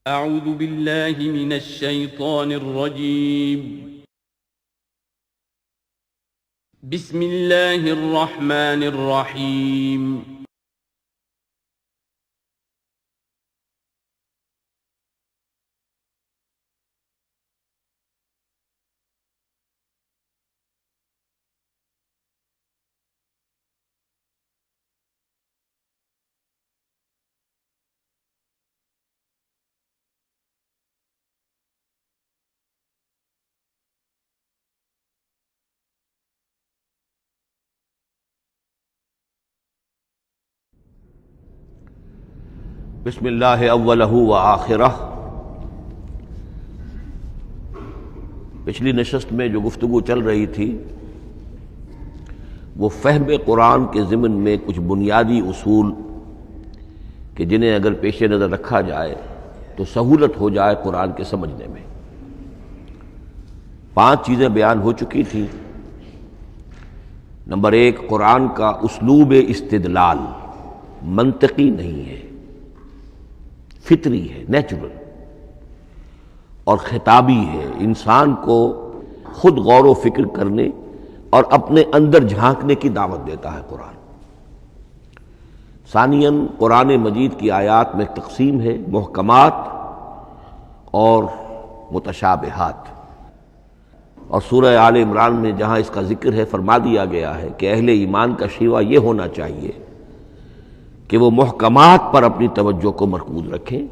اعوذ باللہ من الشیطان الرجیم بسم اللہ الرحمن الرحیم بسم اللہ اولہ و آخرہ۔ پچھلی نشست میں جو گفتگو چل رہی تھی وہ فہم قرآن کے ضمن میں کچھ بنیادی اصول کہ جنہیں اگر پیش نظر رکھا جائے تو سہولت ہو جائے قرآن کے سمجھنے میں۔ 5 چیزیں بیان ہو چکی تھیں۔ نمبر 1، قرآن کا اسلوب استدلال منطقی نہیں ہے، فطری ہے، نیچرل اور خطابی ہے، انسان کو خود غور و فکر کرنے اور اپنے اندر جھانکنے کی دعوت دیتا ہے قرآن۔ ثانیاً، قرآن مجید کی آیات میں تقسیم ہے، محکمات اور متشابہات، اور سورہ آل عمران میں جہاں اس کا ذکر ہے فرما دیا گیا ہے کہ اہل ایمان کا شیوہ یہ ہونا چاہیے کہ وہ محکمات پر اپنی توجہ کو مرکوز رکھیں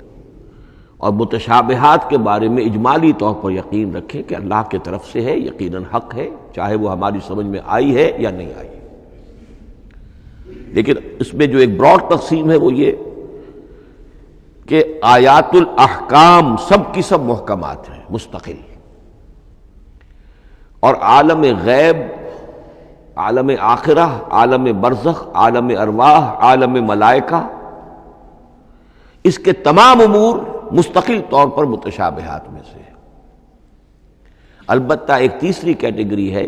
اور متشابہات کے بارے میں اجمالی طور پر یقین رکھیں کہ اللہ کی طرف سے ہے، یقیناً حق ہے، چاہے وہ ہماری سمجھ میں آئی ہے یا نہیں آئی۔ لیکن اس میں جو ایک براڈ تقسیم ہے وہ یہ کہ آیات الاحکام سب کی سب محکمات ہیں، مستقل، اور عالم غیب، عالم آخرہ، عالم برزخ، عالم ارواح، عالم ملائکہ، اس کے تمام امور مستقل طور پر متشابہات میں سے ہے۔ البتہ ایک تیسری کیٹیگری ہے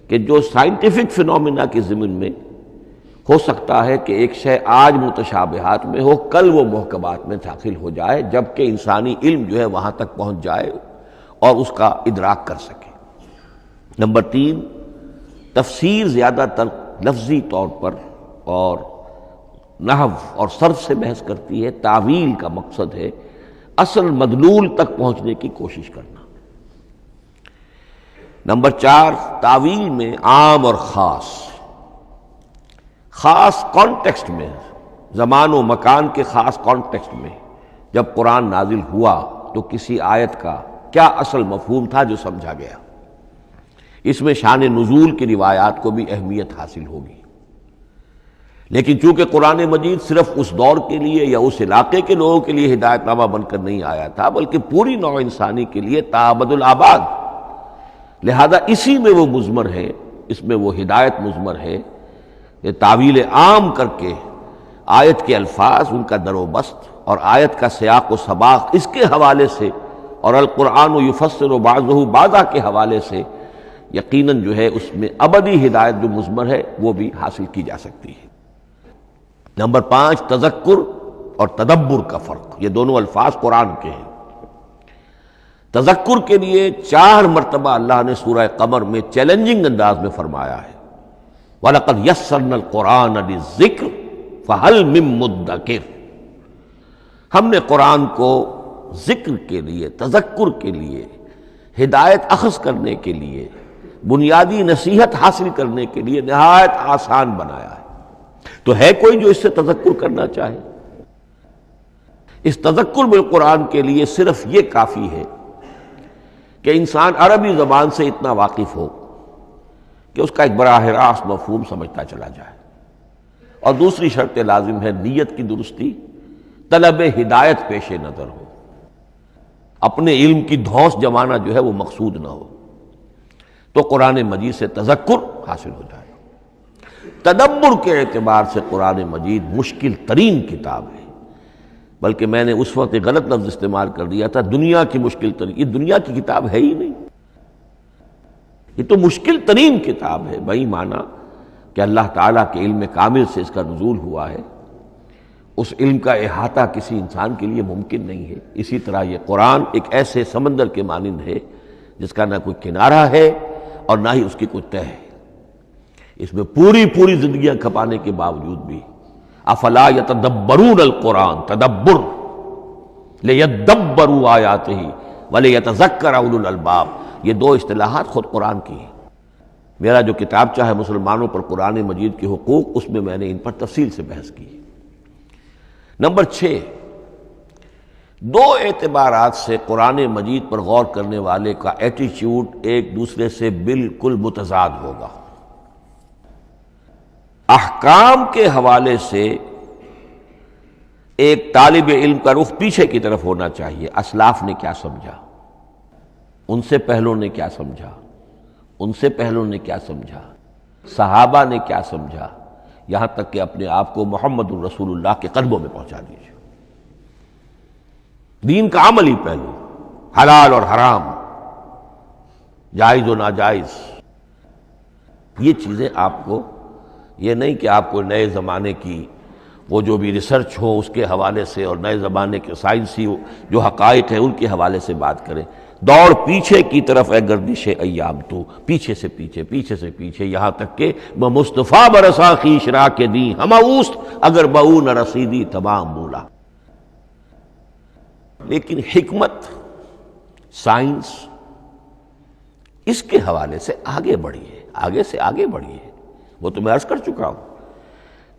کہ جو سائنٹیفک فینومینا کے ضمن میں ہو سکتا ہے کہ ایک شے آج متشابہات میں ہو، کل وہ محکمات میں داخل ہو جائے، جبکہ انسانی علم جو ہے وہاں تک پہنچ جائے اور اس کا ادراک کر سکے۔ نمبر 3، تفسیر زیادہ تر لفظی طور پر اور نحو اور صرف سے بحث کرتی ہے، تعویل کا مقصد ہے اصل مدلول تک پہنچنے کی کوشش کرنا۔ نمبر 4، تعویل میں عام اور خاص کانٹیکسٹ میں، زمان و مکان کے خاص کانٹیکسٹ میں جب قرآن نازل ہوا تو کسی آیت کا کیا اصل مفہوم تھا جو سمجھا گیا، اس میں شان نزول کی روایات کو بھی اہمیت حاصل ہوگی۔ لیکن چونکہ قرآن مجید صرف اس دور کے لیے یا اس علاقے کے لوگوں کے لیے ہدایت نامہ بن کر نہیں آیا تھا، بلکہ پوری نوع انسانی کے لیے تابد الآباد، لہذا اسی میں وہ مضمر ہے، اس میں وہ ہدایت مضمر ہے کہ تعویل عام کر کے آیت کے الفاظ، ان کا در و بست اور آیت کا سیاق و سباق اس کے حوالے سے، اور القرآن یفسر بعضہ بعضا کے حوالے سے یقیناً جو ہے اس میں ابدی ہدایت جو مضمر ہے وہ بھی حاصل کی جا سکتی ہے۔ نمبر 5، تذکر اور تدبر کا فرق، یہ دونوں الفاظ قرآن کے ہیں۔ تذکر کے لیے 4 مرتبہ اللہ نے سورہ قمر میں چیلنجنگ انداز میں فرمایا ہے، وَلَقَدْ يَسَّرْنَا الْقُرْآنَ لِلذِّكْرِ فَهَلْ مِن مُدَّكِرٍ، ہم نے قرآن کو ذکر کے لیے، تذکر کے لیے، ہدایت اخذ کرنے کے لیے، بنیادی نصیحت حاصل کرنے کے لیے نہایت آسان بنایا ہے۔ تو ہے کوئی جو اس سے تذکر کرنا چاہے؟ اس تذکر بالقرآن کے لیے صرف یہ کافی ہے کہ انسان عربی زبان سے اتنا واقف ہو کہ اس کا ایک براہ راست مفہوم سمجھتا چلا جائے، اور دوسری شرط لازم ہے نیت کی درستی، طلب ہدایت پیش نظر ہو، اپنے علم کی دھوس جمانا جو ہے وہ مقصود نہ ہو، تو قرآن مجید سے تذکر حاصل ہو جائے۔ تدبر کے اعتبار سے قرآن مجید مشکل ترین کتاب ہے، بلکہ میں نے اس وقت ایک غلط لفظ استعمال کر دیا تھا، دنیا کی مشکل ترین، یہ دنیا کی کتاب ہے ہی نہیں، یہ تو مشکل ترین کتاب ہے، بھائی معنی کہ اللہ تعالیٰ کے علم کامل سے اس کا نزول ہوا ہے، اس علم کا احاطہ کسی انسان کے لیے ممکن نہیں ہے۔ اسی طرح یہ قرآن ایک ایسے سمندر کے مانند ہے جس کا نہ کوئی کنارہ ہے اور نہ ہی اس کی کوئی تہہ ہے۔ اس میں پوری زندگیاں کھپانے کے باوجود بھی افلا یتدبرون القرآن، تدبر، لیدبروا آیاتہ ولیتذکر اولو الالباب، یہ دو اصطلاحات خود قرآن کی ہیں۔ میرا جو کتابچہ ہے مسلمانوں پر قرآن مجید کے حقوق، اس میں نے ان پر تفصیل سے بحث کی۔ نمبر 6، دو اعتبارات سے قرآن مجید پر غور کرنے والے کا ایٹیچیوڈ ایک دوسرے سے بالکل متضاد ہوگا۔ احکام کے حوالے سے ایک طالب علم کا رخ پیچھے کی طرف ہونا چاہیے، اسلاف نے کیا سمجھا، ان سے پہلوں نے کیا سمجھا، ان سے پہلوں نے کیا سمجھا، صحابہ نے کیا سمجھا، یہاں تک کہ اپنے آپ کو محمد الرسول اللہ کے قدموں میں پہنچا دیجیے۔ دین کا عملی پہلو، حلال اور حرام، جائز و ناجائز، یہ چیزیں آپ کو، یہ نہیں کہ آپ کو نئے زمانے کی وہ جو بھی ریسرچ ہو اس کے حوالے سے اور نئے زمانے کے سائنسی جو حقائق ہیں ان کے حوالے سے بات کریں۔ دوڑ پیچھے کی طرف ہے گردش ایام، تو پیچھے سے پیچھے، پیچھے سے پیچھے، یہاں تک کہ مصطفیٰ برسا خیش را کے دی ہم اوست اگر بہو نہ رسیدی تمام مولا۔ لیکن حکمت، سائنس اس کے حوالے سے آگے بڑھی ہے، آگے سے آگے بڑھی ہے۔ وہ تو میں عرض کر چکا ہوں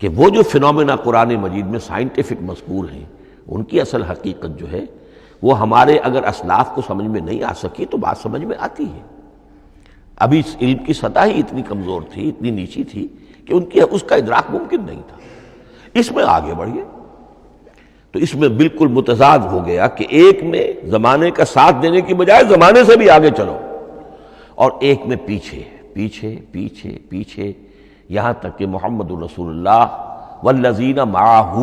کہ وہ جو فینومینا قرآن مجید میں سائنٹیفک مذکور ہیں، ان کی اصل حقیقت جو ہے وہ ہمارے اگر اسلاف کو سمجھ میں نہیں آ سکی تو بات سمجھ میں آتی ہے۔ ابھی اس علم کی سطح ہی اتنی کمزور تھی، اتنی نیچی تھی کہ ان کی اس کا ادراک ممکن نہیں تھا۔ اس میں آگے بڑھیے تو اس میں بالکل متضاد ہو گیا کہ ایک میں زمانے کا ساتھ دینے کی بجائے زمانے سے بھی آگے چلو، اور ایک میں پیچھے پیچھے پیچھے پیچھے، یہاں تک کہ محمد الرسول اللہ والذین معہ،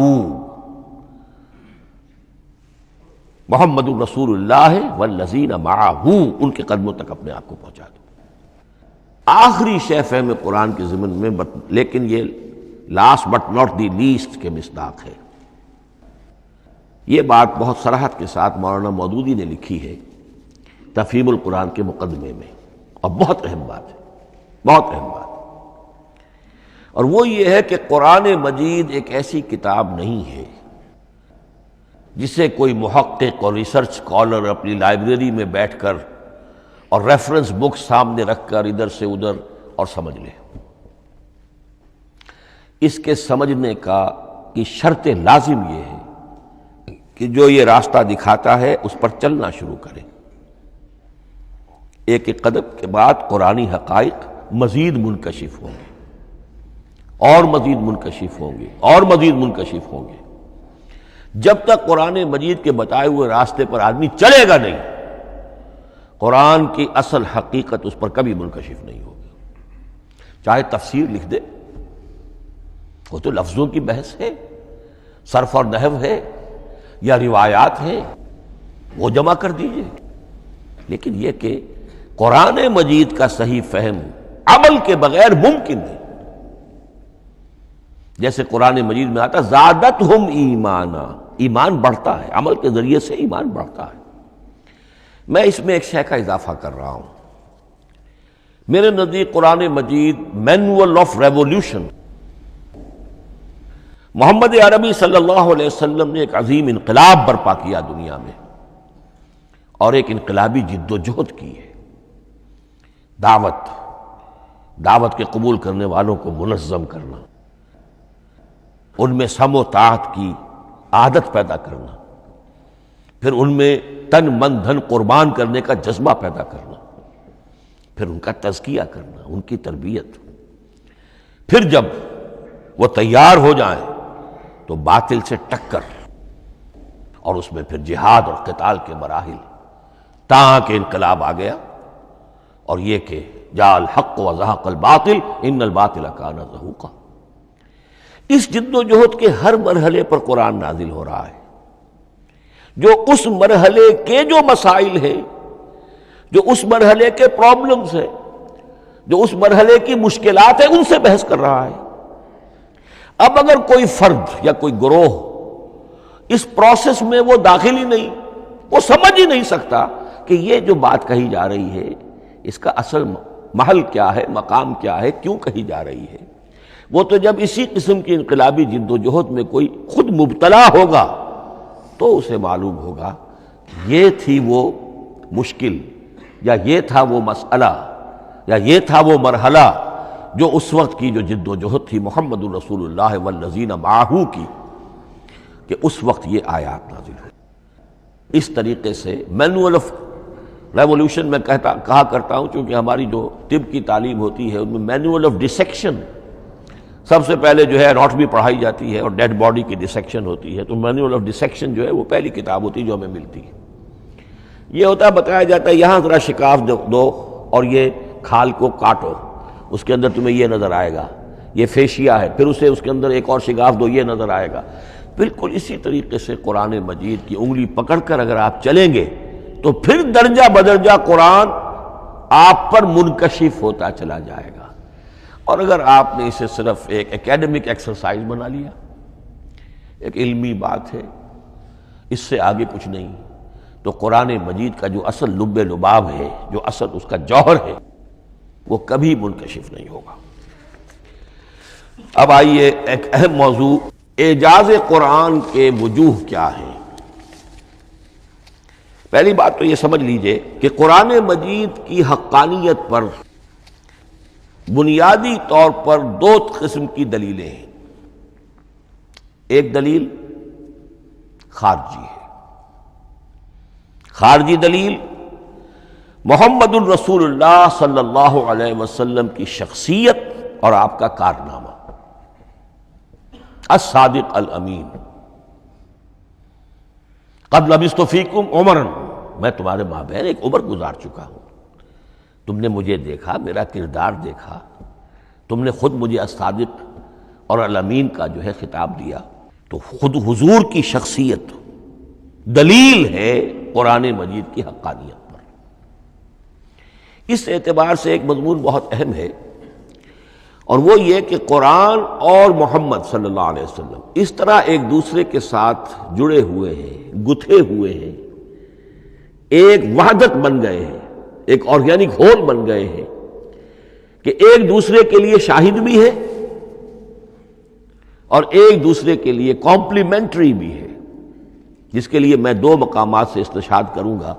محمد الرسول اللہ والذین معہ، ان کے قدموں تک اپنے آپ کو پہنچا دو۔ آخری شے فہم قرآن کے ضمن میں، لیکن یہ last but not the least کے مصداق ہے، یہ بات بہت صراحت کے ساتھ مولانا مودودی نے لکھی ہے تفہیم القرآن کے مقدمے میں، اور بہت اہم بات ہے، بہت اہم بات، اور وہ یہ ہے کہ قرآن مجید ایک ایسی کتاب نہیں ہے جسے کوئی محقق اور ریسرچ اسکالر اپنی لائبریری میں بیٹھ کر اور ریفرنس بک سامنے رکھ کر ادھر سے ادھر اور سمجھ لے۔ اس کے سمجھنے کی شرط لازم یہ ہے کہ جو یہ راستہ دکھاتا ہے اس پر چلنا شروع کرے۔ ایک ایک قدم کے بعد قرآنی حقائق مزید منکشف ہوں گے، اور مزید منکشف ہوں گے، اور مزید منکشف ہوں گے۔ جب تک قرآن مجید کے بتائے ہوئے راستے پر آدمی چلے گا نہیں، قرآن کی اصل حقیقت اس پر کبھی منکشف نہیں ہوگی۔ چاہے تفسیر لکھ دے، وہ تو لفظوں کی بحث ہے، صرف اور نحو ہے یا روایات ہیں، وہ جمع کر دیجئے، لیکن یہ کہ قرآن مجید کا صحیح فہم عمل کے بغیر ممکن ہے۔ جیسے قرآن مجید میں آتا زادتہم ایمانا، ایمان بڑھتا ہے، عمل کے ذریعے سے ایمان بڑھتا ہے۔ میں اس میں ایک شے کا اضافہ کر رہا ہوں، میرے نزدیک قرآن مجید مینول آف ریولیوشن، محمد عربی صلی اللہ علیہ وسلم نے ایک عظیم انقلاب برپا کیا دنیا میں، اور ایک انقلابی جد و جہد کی ہے۔ دعوت کے قبول کرنے والوں کو منظم کرنا، ان میں سم و طاعت کی عادت پیدا کرنا، پھر ان میں تن من دھن قربان کرنے کا جذبہ پیدا کرنا، پھر ان کا تزکیہ کرنا، ان کی تربیت، پھر جب وہ تیار ہو جائیں تو باطل سے ٹکر، اور اس میں پھر جہاد اور قتال کے مراحل، تاکہ انقلاب آ گیا، اور یہ کہ جاء الحق وزہق الباطل ان الباطل کان زہوقا۔ اس جد و جہد کے ہر مرحلے پر قرآن نازل ہو رہا ہے، جو اس مرحلے کے جو مسائل ہیں، جو اس مرحلے کے پرابلمز ہیں، جو اس مرحلے کی مشکلات ہیں، ان سے بحث کر رہا ہے۔ اب اگر کوئی فرد یا کوئی گروہ اس پروسیس میں وہ داخل ہی نہیں، وہ سمجھ ہی نہیں سکتا کہ یہ جو بات کہی جا رہی ہے اس کا اصل محل کیا ہے، مقام کیا ہے، کیوں کہی جا رہی ہے۔ وہ تو جب اسی قسم کی انقلابی جد و جہد میں کوئی خود مبتلا ہوگا تو اسے معلوم ہوگا کہ یہ تھی وہ مشکل، یا یہ تھا وہ مسئلہ، یا یہ تھا وہ مرحلہ جو اس وقت کی جو جد و جہد تھی محمد الرسول اللہ والذین معہ کی، کہ اس وقت یہ آیات نازل ہوئی۔ اس طریقے سے مینول آف ریولوشن میں کہا کرتا ہوں، چونکہ ہماری جو طب کی تعلیم ہوتی ہے ان میں مینول آف ڈسیکشن سب سے پہلے جو ہے اناٹمی پڑھائی جاتی ہے، اور ڈیڈ باڈی کی ڈسیکشن ہوتی ہے، تو مینول آف ڈسیکشن جو ہے وہ پہلی کتاب ہوتی ہے جو ہمیں ملتی ہے۔ یہ ہوتا ہے، بتایا جاتا ہے یہاں ذرا شکاف دو اور یہ کھال کو کاٹو، اس کے اندر تمہیں یہ نظر آئے گا، یہ فیشیا ہے، پھر اسے اس کے اندر ایک اور شگاف دو، یہ نظر آئے گا۔ بالکل اسی طریقے سے قرآن مجید کی انگلی پکڑ کر اگر آپ چلیں گے تو پھر درجہ بدرجہ قرآن آپ پر منکشف ہوتا چلا جائے گا۔ اور اگر آپ نے اسے صرف ایک اکیڈمک ایکسرسائز بنا لیا، ایک علمی بات ہے، اس سے آگے کچھ نہیں، تو قرآن مجید کا جو اصل لب لباب ہے، جو اصل اس کا جوہر ہے، وہ کبھی منکشف نہیں ہوگا۔ اب آئیے ایک اہم موضوع، اعجاز قرآن کے وجوہ کیا ہیں۔ پہلی بات تو یہ سمجھ لیجئے کہ قرآن مجید کی حقانیت پر بنیادی طور پر دو قسم کی دلیلیں ہیں۔ ایک دلیل خارجی ہے، خارجی دلیل محمد الرسول اللہ صلی اللہ علیہ وسلم کی شخصیت اور آپ کا کارنامہ، الصادق الامین، قد لبثت فیکم عمرا، میں تمہارے مابین ایک عمر گزار چکا ہوں، تم نے مجھے دیکھا، میرا کردار دیکھا، تم نے خود مجھے الصادق اور الامین کا جو ہے خطاب دیا، تو خود حضور کی شخصیت دلیل ہے قرآن مجید کی حقانیت پر۔ اس اعتبار سے ایک مضمون بہت اہم ہے، اور وہ یہ کہ قرآن اور محمد صلی اللہ علیہ وسلم اس طرح ایک دوسرے کے ساتھ جڑے ہوئے ہیں، گتھے ہوئے ہیں، ایک وحدت بن گئے ہیں، ایک آرگینک ہول بن گئے ہیں، کہ ایک دوسرے کے لیے شاہد بھی ہے اور ایک دوسرے کے لیے کمپلیمنٹری بھی ہے، جس کے لیے میں دو مقامات سے استشہاد کروں گا۔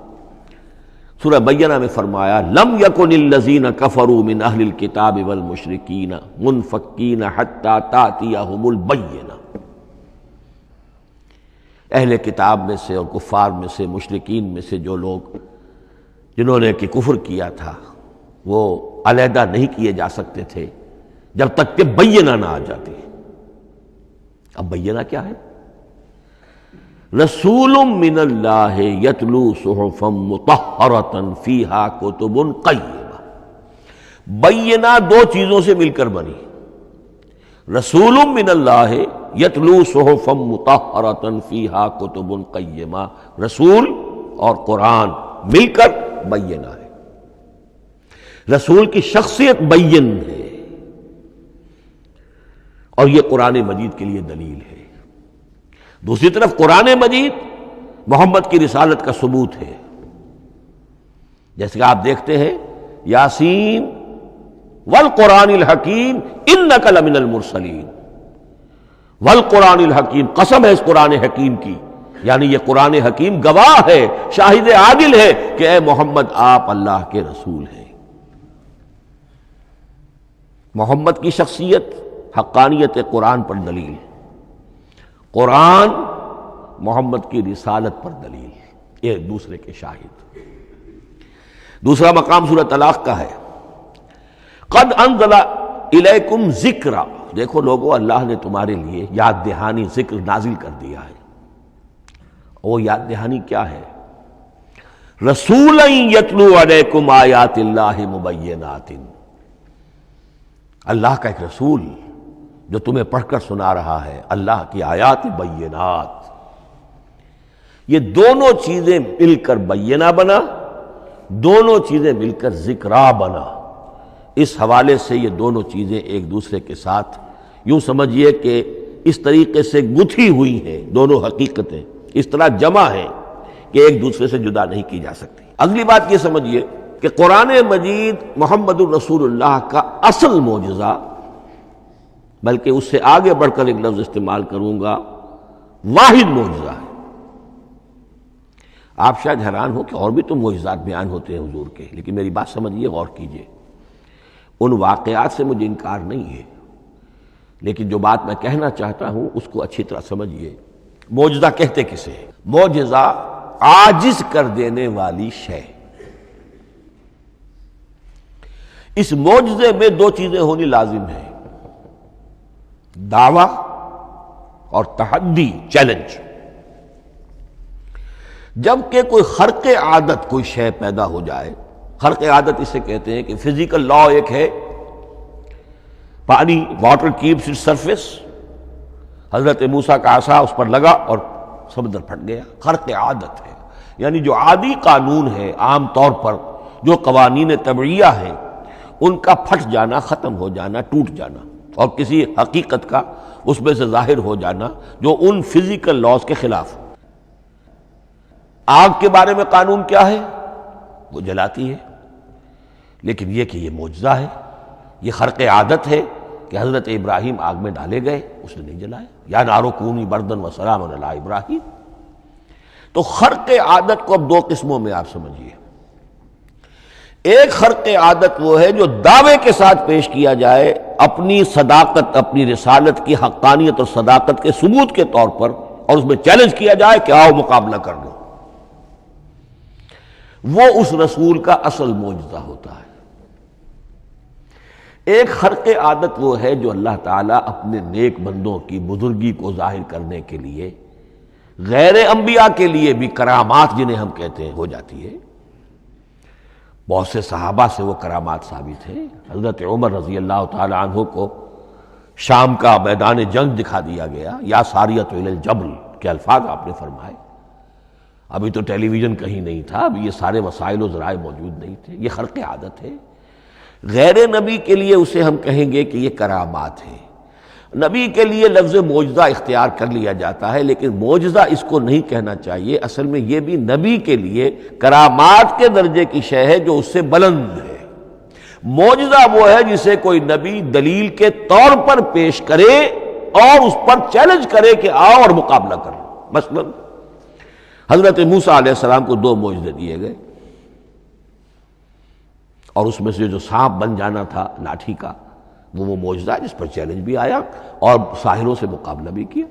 سورہ بینہ میں فرمایا لم یکن الذین کفروا من اہل الکتاب والمشرکین منفکین حتی تأتیہم البینہ، اہل کتاب میں سے اور کفار میں سے، مشرکین میں سے جو لوگ جنہوں نے کہ کفر کیا تھا، وہ علیحدہ نہیں کیے جا سکتے تھے جب تک کہ بینہ نہ آ جاتی۔ اب بینہ کیا ہے؟ رسول من اللہ یتلو صحفا مطہرۃ فیہا کتب قیمہ، بینہ دو چیزوں سے مل کر بنی، رسول من اللہ یتلو صحفا مطہرۃ فیہا کتب قیمہ، رسول اور قرآن مل کر بینہ ہے، رسول کی شخصیت بین ہے، اور یہ قرآن مجید کے لیے دلیل ہے۔ دوسری طرف قرآن مجید محمد کی رسالت کا ثبوت ہے، جیسے کہ آپ دیکھتے ہیں یاسین والقرآن الحکیم انک لمن المرسلین، والقرآن الحکیم، قسم ہے اس قرآن حکیم کی، یعنی یہ قرآن حکیم گواہ ہے، شاہد عادل ہے کہ اے محمد آپ اللہ کے رسول ہیں۔ محمد کی شخصیت، حقانیت قرآن پر دلیل، قرآن محمد کی رسالت پر دلیل، ایک دوسرے کے شاہد۔ دوسرا مقام سورہ طلاق کا ہے، قد انزل الیکم ذکرا، دیکھو لوگو اللہ نے تمہارے لیے یاد دہانی ذکر نازل کر دیا ہے۔ وہ یاد دہانی کیا ہے؟ رسولا یتلو علیکم آیات اللہ مبینات، اللہ کا ایک رسول جو تمہیں پڑھ کر سنا رہا ہے اللہ کی آیات بینات۔ یہ دونوں چیزیں مل کر بینہ بنا، دونوں چیزیں مل کر ذکرا بنا۔ اس حوالے سے یہ دونوں چیزیں ایک دوسرے کے ساتھ یوں سمجھیے کہ اس طریقے سے گتھی ہوئی ہیں دونوں حقیقتیں، اس طرح جمع ہیں کہ ایک دوسرے سے جدا نہیں کی جا سکتی۔ اگلی بات یہ سمجھیے کہ قرآن مجید محمد الرسول اللہ کا اصل معجزہ، بلکہ اس سے آگے بڑھ کر ایک لفظ استعمال کروں گا، واحد معجزہ ہے۔ آپ شاید حیران ہو کہ اور بھی تو معجزات بیان ہوتے ہیں حضور کے، لیکن میری بات سمجھیے، غور کیجیے۔ ان واقعات سے مجھے انکار نہیں ہے، لیکن جو بات میں کہنا چاہتا ہوں اس کو اچھی طرح سمجھیے۔ معجزہ کہتے کسے ہیں؟ معجزہ عاجز کر دینے والی شے۔ اس معجزے میں دو چیزیں ہونی لازم ہیں، دعویٰ اور تحدی، چیلنج۔ جب کہ کوئی خرق عادت کوئی شے پیدا ہو جائے، خرق عادت اسے کہتے ہیں کہ فزیکل لا ایک ہے، پانی، واٹر کیپس اٹس سرفیس، حضرت موسیٰ کا عصا اس پر لگا اور سمندر پھٹ گیا، خرق عادت ہے، یعنی جو عادی قانون ہے، عام طور پر جو قوانین طبعیہ ہیں ان کا پھٹ جانا، ختم ہو جانا، ٹوٹ جانا، اور کسی حقیقت کا اس میں سے ظاہر ہو جانا جو ان فزیکل لاز کے خلاف۔ آگ کے بارے میں قانون کیا ہے؟ وہ جلاتی ہے، لیکن یہ کہ یہ معجزہ ہے، یہ خرق عادت ہے کہ حضرت ابراہیم آگ میں ڈالے گئے، اس نے نہیں جلایا، یا نارو کونی بردن و سلام علی ابراہیم۔ تو خرق عادت کو اب دو قسموں میں آپ سمجھیے۔ ایک خرق عادت وہ ہے جو دعوے کے ساتھ پیش کیا جائے، اپنی صداقت، اپنی رسالت کی حقانیت اور صداقت کے ثبوت کے طور پر، اور اس میں چیلنج کیا جائے کہ آؤ مقابلہ کر لو۔ وہ اس رسول کا اصل معجزہ ہوتا ہے۔ ایک خرق عادت وہ ہے جو اللہ تعالیٰ اپنے نیک بندوں کی بزرگی کو ظاہر کرنے کے لیے، غیر انبیاء کے لیے بھی کرامات جنہیں ہم کہتے ہیں ہو جاتی ہے۔ بہت سے صحابہ سے وہ کرامات ثابت ہیں۔ حضرت عمر رضی اللہ تعالی عنہ کو شام کا میدان جنگ دکھا دیا گیا، یا ساریۃ الی الجبل کے الفاظ آپ نے فرمائے۔ ابھی تو ٹیلی ویژن کہیں نہیں تھا، ابھی یہ سارے وسائل و ذرائع موجود نہیں تھے، یہ خرق عادت ہے۔ غیر نبی کے لیے اسے ہم کہیں گے کہ یہ کرامات ہے۔ نبی کے لیے لفظ معجزہ اختیار کر لیا جاتا ہے، لیکن معجزہ اس کو نہیں کہنا چاہیے، اصل میں یہ بھی نبی کے لیے کرامات کے درجے کی شے ہے جو اس سے بلند ہے۔ معجزہ وہ ہے جسے کوئی نبی دلیل کے طور پر پیش کرے اور اس پر چیلنج کرے کہ آؤ اور مقابلہ کرو۔ مثلا حضرت موسیٰ علیہ السلام کو دو معجزے دیے گئے، اور اس میں سے جو سانپ بن جانا تھا لاٹھی کا، وہ معجزہ ہے جس پر چیلنج بھی آیا اور ساحروں سے مقابلہ بھی کیا،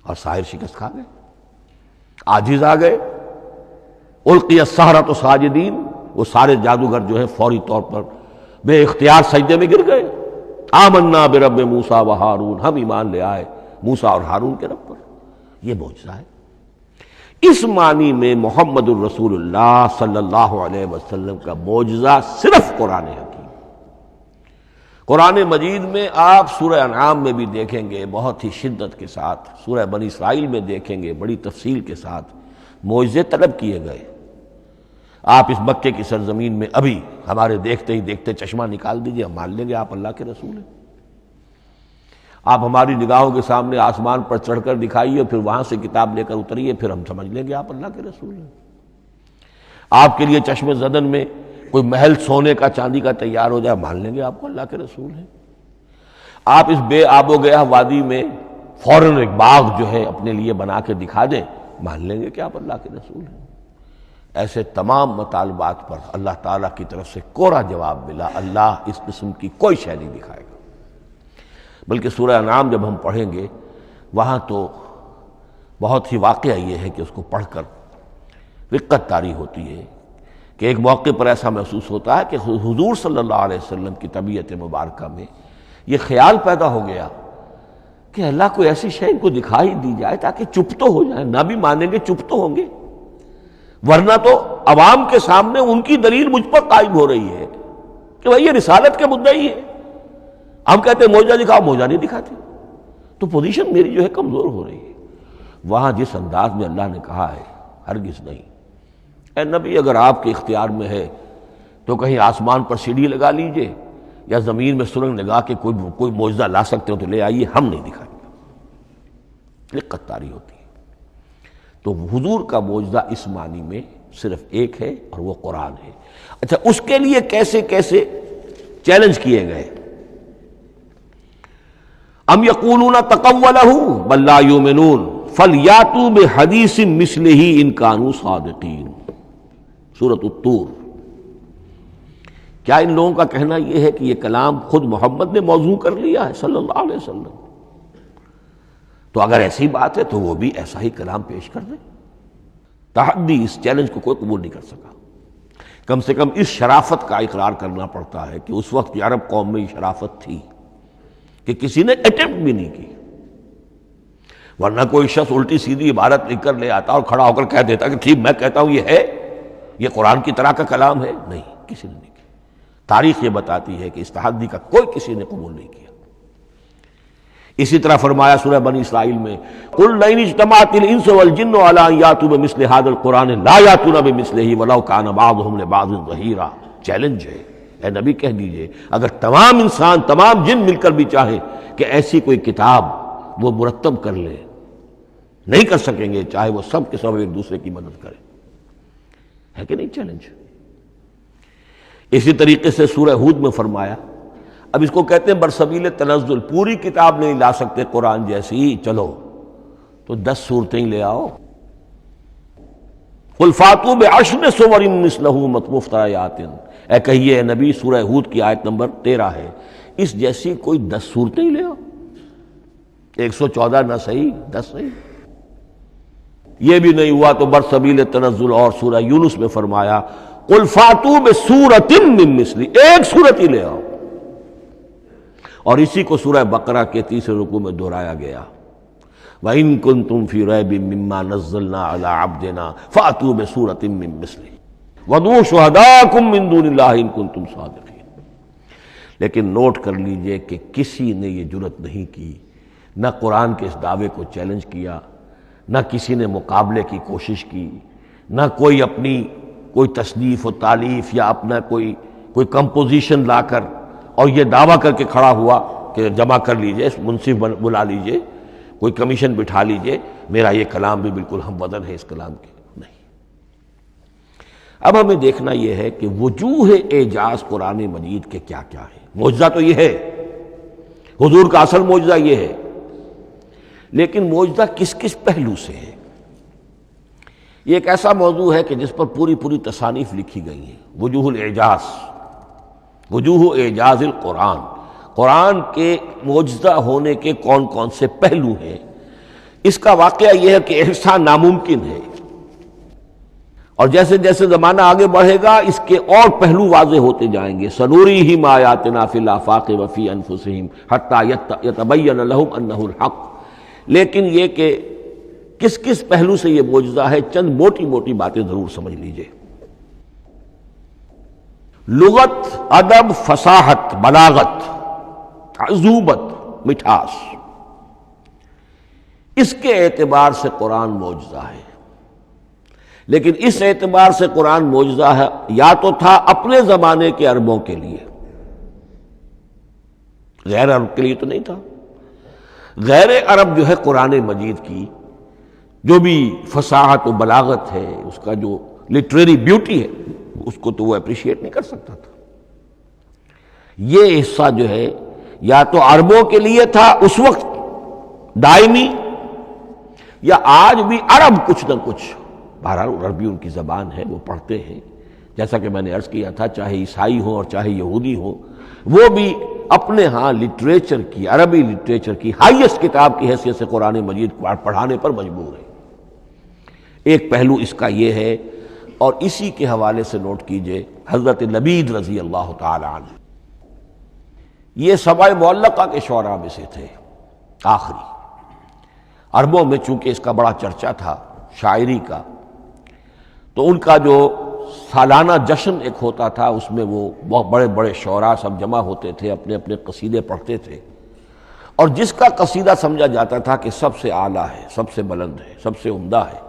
اور ساحر شکست کھا گئے، عاجز آ گئے۔ القی السحرۃ ساجدین، وہ سارے جادوگر جو ہیں فوری طور پر بے اختیار سجدے میں گر گئے۔ آمنا برب موسیٰ و ہارون، ہم ایمان لے آئے موسیٰ اور ہارون کے رب پر۔ یہ معجزہ ہے۔ اس معنی میں محمد الرسول اللہ صلی اللہ علیہ وسلم کا معجزہ صرف قرآن حکیم۔ قرآن مجید میں آپ سورہ انعام میں بھی دیکھیں گے بہت ہی شدت کے ساتھ، سورہ بنی اسرائیل میں دیکھیں گے بڑی تفصیل کے ساتھ معجزے طلب کیے گئے۔ آپ اس مکے کی سرزمین میں ابھی ہمارے دیکھتے ہی دیکھتے چشمہ نکال دیجئے، ہم مان لیں گے آپ اللہ کے رسول ہیں۔ آپ ہماری نگاہوں کے سامنے آسمان پر چڑھ کر دکھائیے، پھر وہاں سے کتاب لے کر اتریے، پھر ہم سمجھ لیں گے آپ اللہ کے رسول ہیں۔ آپ کے لیے چشم زدن میں کوئی محل سونے کا چاندی کا تیار ہو جائے، مان لیں گے آپ کو اللہ کے رسول ہیں۔ آپ اس بے آب و گیا وادی میں فوراً ایک باغ جو ہے اپنے لیے بنا کے دکھا دیں، مان لیں گے کہ آپ اللہ کے رسول ہیں۔ ایسے تمام مطالبات پر اللہ تعالیٰ کی طرف سے کوڑا جواب ملا، اللہ اس قسم کی کوئی شے نہیں دکھائے گا۔ بلکہ سورہ انعام جب ہم پڑھیں گے وہاں تو بہت ہی واقعہ یہ ہے کہ اس کو پڑھ کر رقت طاری ہوتی ہے کہ ایک موقع پر ایسا محسوس ہوتا ہے کہ حضور صلی اللہ علیہ وسلم کی طبیعت مبارکہ میں یہ خیال پیدا ہو گیا کہ اللہ کو ایسی شے ان کو دکھائی دی جائے تاکہ چپ تو ہو جائیں، نہ بھی مانیں گے چپ تو ہوں گے، ورنہ تو عوام کے سامنے ان کی دلیل مجھ پر قائم ہو رہی ہے کہ بھائی یہ رسالت کے مدعی ہے، ہم کہتے ہیں معجزہ دکھاؤ، معجزہ نہیں دکھاتے، تو پوزیشن میری جو ہے کمزور ہو رہی ہے۔ وہاں جس انداز میں اللہ نے کہا ہے، ہرگز نہیں، اے نبی اگر آپ کے اختیار میں ہے تو کہیں آسمان پر سیڑھی لگا لیجئے یا زمین میں سرنگ لگا کے کوئی معجزہ لا سکتے ہو تو لے آئیے، ہم نہیں دکھائیں گے۔ رقت طاری ہوتی ہے۔ تو حضور کا معجزہ اس معنی میں صرف ایک ہے اور وہ قرآن ہے۔ اچھا، اس کے لیے کیسے کیسے چیلنج کیے گئے؟ ام یقولون تقولہ بل لا یؤمنون فلیاتوا بحدیث مثلہ ان کانوا صادقین، سورۃ الطور۔ کیا ان لوگوں کا کہنا یہ ہے کہ یہ کلام خود محمد نے موضوع کر لیا ہے صلی اللہ علیہ وسلم؟ تو اگر ایسی بات ہے تو وہ بھی ایسا ہی کلام پیش کر دیں۔ تحدی، اس چیلنج کو کوئی قبول نہیں کر سکا۔ کم سے کم اس شرافت کا اقرار کرنا پڑتا ہے کہ اس وقت عرب قوم میں یہ شرافت تھی کہ کسی نے اٹمپٹ بھی نہیں کی، ورنہ کوئی شخص الٹی سیدھی عبارت لکھ کر لے آتا اور کھڑا ہو کر کہہ دیتا کہ ٹھیک میں کہتا ہوں یہ ہے، یہ قرآن کی طرح کا کلام ہے۔ نہیں، کسی نے نہیں کیا۔ تاریخ یہ بتاتی ہے کہ اس تحدی کا کوئی کسی نے قبول نہیں کیا۔ اسی طرح فرمایا سورہ بنی اسرائیل میں، قُلْ لَئِنِ اجْتَمَعَتِ الْإِنسُ وَالْجِنُّ عَلَىٰ أَن يَأْتُوا بِمِثْلِ هَٰذَا الْقُرْآنِ لَا يَأْتُونَ بِمِثْلِهِ وَلَوْ كَانَ بَعْضُهُمْ لِبَعْضٍ ظَهِيرًا۔ چیلنج ہے، اے نبی کہہ دیجئے اگر تمام انسان، تمام جن مل کر بھی چاہیں کہ ایسی کوئی کتاب وہ مرتب کر لیں، نہیں کر سکیں گے، چاہے وہ سب کے سب ایک دوسرے کی مدد کریں۔ ہے کہ نہیں چیلنج؟ اسی طریقے سے سورہ ہود میں فرمایا، اب اس کو کہتے ہیں برسبیل تنزل، پوری کتاب نہیں لا سکتے قرآن جیسی، چلو تو 10 صورتیں لے آؤ۔ قُلْ فَاتُوا بِعَشْرِ سُوَرٍ مِثْلَهُ مُفْتَرَيَاتٍ، اے کہیے اے نبی، سورہ ہود کی آیت نمبر 13 ہے، اس جیسی کوئی 10 صورتیں لے آؤ، 114 نہ صحیح 10 صحیح۔ یہ بھی نہیں ہوا تو برسبیل تنزل اور سورہ یونس میں فرمایا، قُلْ فَاتُوا بِسُورَةٍ مِّن مِثْلِهِ، ایک سورت ہی لے آؤ۔ اور اسی کو سورہ بقرہ کے 30 رکوع میں دہرایا گیا، وَإِن كُنتُمْ فِي رَيْبٍ مِّمَّا نَزَّلْنَا عَلَىٰ عَبْدِنَا فَأْتُوا بِسُورَةٍ مِّن مِّثْلِهِ وَادْعُوا شُهَدَاءَكُم مِّن دُونِ اللَّهِ إِن كُنتُمْ صَادِقِينَ۔ لیکن نوٹ کر لیجئے کہ کسی نے یہ جرأت نہیں کی، نہ قرآن کے اس دعوے کو چیلنج کیا، نہ کسی نے مقابلے کی کوشش کی، نہ کوئی اپنی کوئی تصنیف و تالیف یا اپنا کوئی کمپوزیشن لا کر اور یہ دعویٰ کر کے کھڑا ہوا کہ جمع کر لیجئے، منصف بلا لیجئے، کوئی کمیشن بٹھا لیجئے، میرا یہ کلام بھی بالکل ہم وزن ہے اس کلام کے۔ نہیں۔ اب ہمیں دیکھنا یہ ہے کہ وجوہ اعجاز قرآن مجید کے کیا کیا ہے۔ معجزہ تو یہ ہے، حضور کا اصل معجزہ یہ ہے، لیکن معجزہ کس کس پہلو سے ہے؟ یہ ایک ایسا موضوع ہے کہ جس پر پوری تصانیف لکھی گئی ہیں۔ وجوہ الاعجاز، وجوہ اعجاز القرآن، قرآن کے معجزہ ہونے کے کون کون سے پہلو ہیں۔ اس کا واقعہ یہ ہے کہ احسان ناممکن ہے، اور جیسے جیسے زمانہ آگے بڑھے گا اس کے اور پہلو واضح ہوتے جائیں گے۔ سنوریہم آیاتنا فی الآفاق وفی انفسہم حتی یتبین لہم انہ الحق۔ لیکن یہ کہ کس کس پہلو سے یہ معجزہ ہے، چند موٹی موٹی باتیں ضرور سمجھ لیجئے۔ لغت، ادب، فصاحت، بلاغت، عذوبت، مٹھاس، اس کے اعتبار سے قرآن معجزہ ہے۔ لیکن اس اعتبار سے قرآن معجزہ ہے، یا تو تھا اپنے زمانے کے عربوں کے لیے، غیر عرب کے لیے تو نہیں تھا۔ غیر عرب جو ہے قرآن مجید کی جو بھی فصاحت و بلاغت ہے، اس کا جو لٹریری بیوٹی ہے، اس کو تو وہ اپریشیٹ نہیں کر سکتا تھا۔ یہ حصہ جو ہے یا تو عربوں کے لیے تھا اس وقت دائمی، یا آج بھی عرب کچھ نہ کچھ، بہرحال عربی ان کی زبان ہے، وہ پڑھتے ہیں، جیسا کہ میں نے عرض کیا تھا، چاہے عیسائی ہوں اور چاہے یہودی ہوں، وہ بھی اپنے ہاں لٹریچر کی، عربی لٹریچر کی ہائیسٹ کتاب کی حیثیت سے قرآن مجید پڑھانے پر مجبور ہے۔ ایک پہلو اس کا یہ ہے، اور اسی کے حوالے سے نوٹ کیجئے حضرت لبید رضی اللہ تعالی عنہ، یہ سبع معلقہ کے شعراء میں سے تھے آخری۔ عربوں میں چونکہ اس کا بڑا چرچا تھا شاعری کا، تو ان کا جو سالانہ جشن ایک ہوتا تھا، اس میں وہ بہت بڑے بڑے شعراء سب جمع ہوتے تھے، اپنے اپنے قصیدے پڑھتے تھے، اور جس کا قصیدہ سمجھا جاتا تھا کہ سب سے اعلیٰ ہے، سب سے بلند ہے، سب سے عمدہ ہے،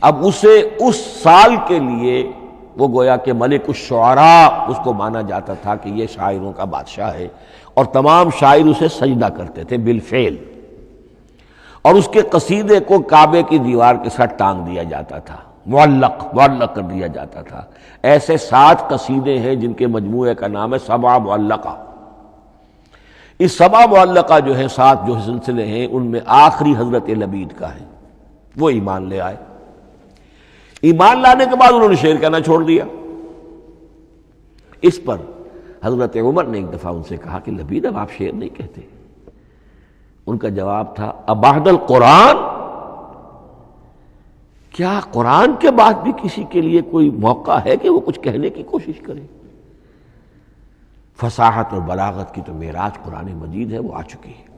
اب اسے اس سال کے لیے وہ گویا کہ ملک الشعراء اس کو مانا جاتا تھا کہ یہ شاعروں کا بادشاہ ہے، اور تمام شاعر اسے سجدہ کرتے تھے بالفعل۔ اور اس کے قصیدے کو کعبے کی دیوار کے ساتھ ٹانگ دیا جاتا تھا، معلق کر دیا جاتا تھا۔ ایسے 7 قصیدے ہیں جن کے مجموعے کا نام ہے 7 معلقہ۔ اس 7 معلقہ جو ہے 7 جو سلسلے ہیں، ان میں آخری حضرت لبید کا ہے، وہ ایمان لے آئے۔ ایمان لانے کے بعد انہوں نے شعر کہنا چھوڑ دیا۔ اس پر حضرت عمر نے ایک دفعہ ان سے کہا کہ لبید اب آپ شعر نہیں کہتے۔ ان کا جواب تھا ابعد القرآن، کیا قرآن کے بعد بھی کسی کے لیے کوئی موقع ہے کہ وہ کچھ کہنے کی کوشش کرے؟ فصاحت اور بلاغت کی تو معراج قرآن مجید ہے، وہ آ چکی ہے۔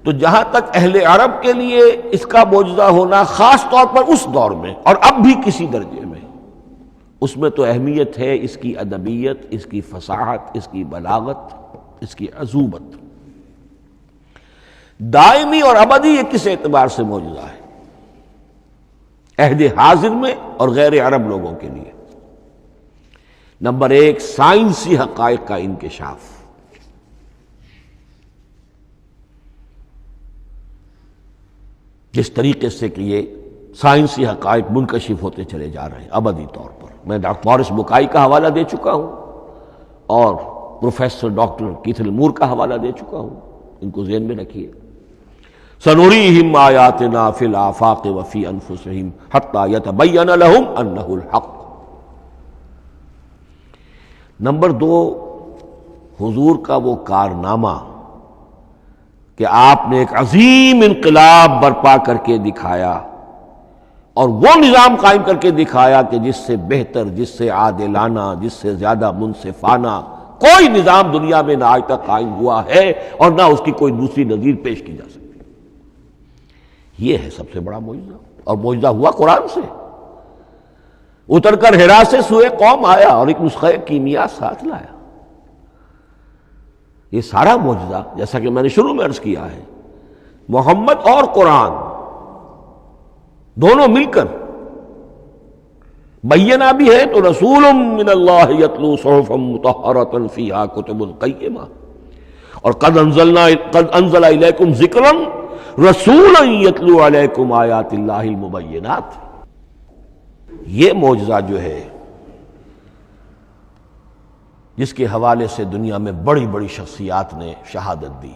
تو جہاں تک اہل عرب کے لیے اس کا معجزہ ہونا خاص طور پر اس دور میں اور اب بھی کسی درجے میں، اس میں تو اہمیت ہے اس کی ادبیت، اس کی فصاحت، اس کی بلاغت، اس کی عذوبت۔ دائمی اور ابدی یہ کس اعتبار سے معجزہ ہے؟ عہد حاضر میں اور غیر عرب لوگوں کے لیے۔ نمبر 1، سائنسی حقائق کا انکشاف۔ جس طریقے سے کہ یہ سائنسی حقائق منکشف ہوتے چلے جا رہے ہیں ابدی طور پر، میں ڈاکٹر مورس بکائی کا حوالہ دے چکا ہوں اور پروفیسر ڈاکٹر کیتھل مور کا حوالہ دے چکا ہوں، ان کو ذہن میں رکھیے۔ سنریہم آیاتنا فی الآفاق وفی انفسہم حتی یتبین لہم انہ الحق۔ نمبر 2، حضور کا وہ کارنامہ کہ آپ نے ایک عظیم انقلاب برپا کر کے دکھایا اور وہ نظام قائم کر کے دکھایا کہ جس سے بہتر، جس سے عادلانہ، جس سے زیادہ منصفانہ کوئی نظام دنیا میں نہ آج تک قائم ہوا ہے اور نہ اس کی کوئی دوسری نظیر پیش کی جا سکتی۔ یہ ہے سب سے بڑا معجزہ، اور معجزہ ہوا قرآن سے۔ اتر کر حرا سے سوئے قوم آیا اور ایک نسخہ کیمیا ساتھ لایا۔ یہ سارا معجزہ، جیسا کہ میں نے شروع میں عرض کیا ہے، محمد اور قرآن دونوں مل کر بینہ بھی ہے تو رسول من اللہ یتلو صحفا مطہرۃ فیہا کتب قیمہ، اور قد انزل الیکم ذکرا رسولا یتلو علیکم آیات اللہ المبینات۔ یہ معجزہ جو ہے جس کے حوالے سے دنیا میں بڑی بڑی شخصیات نے شہادت دی۔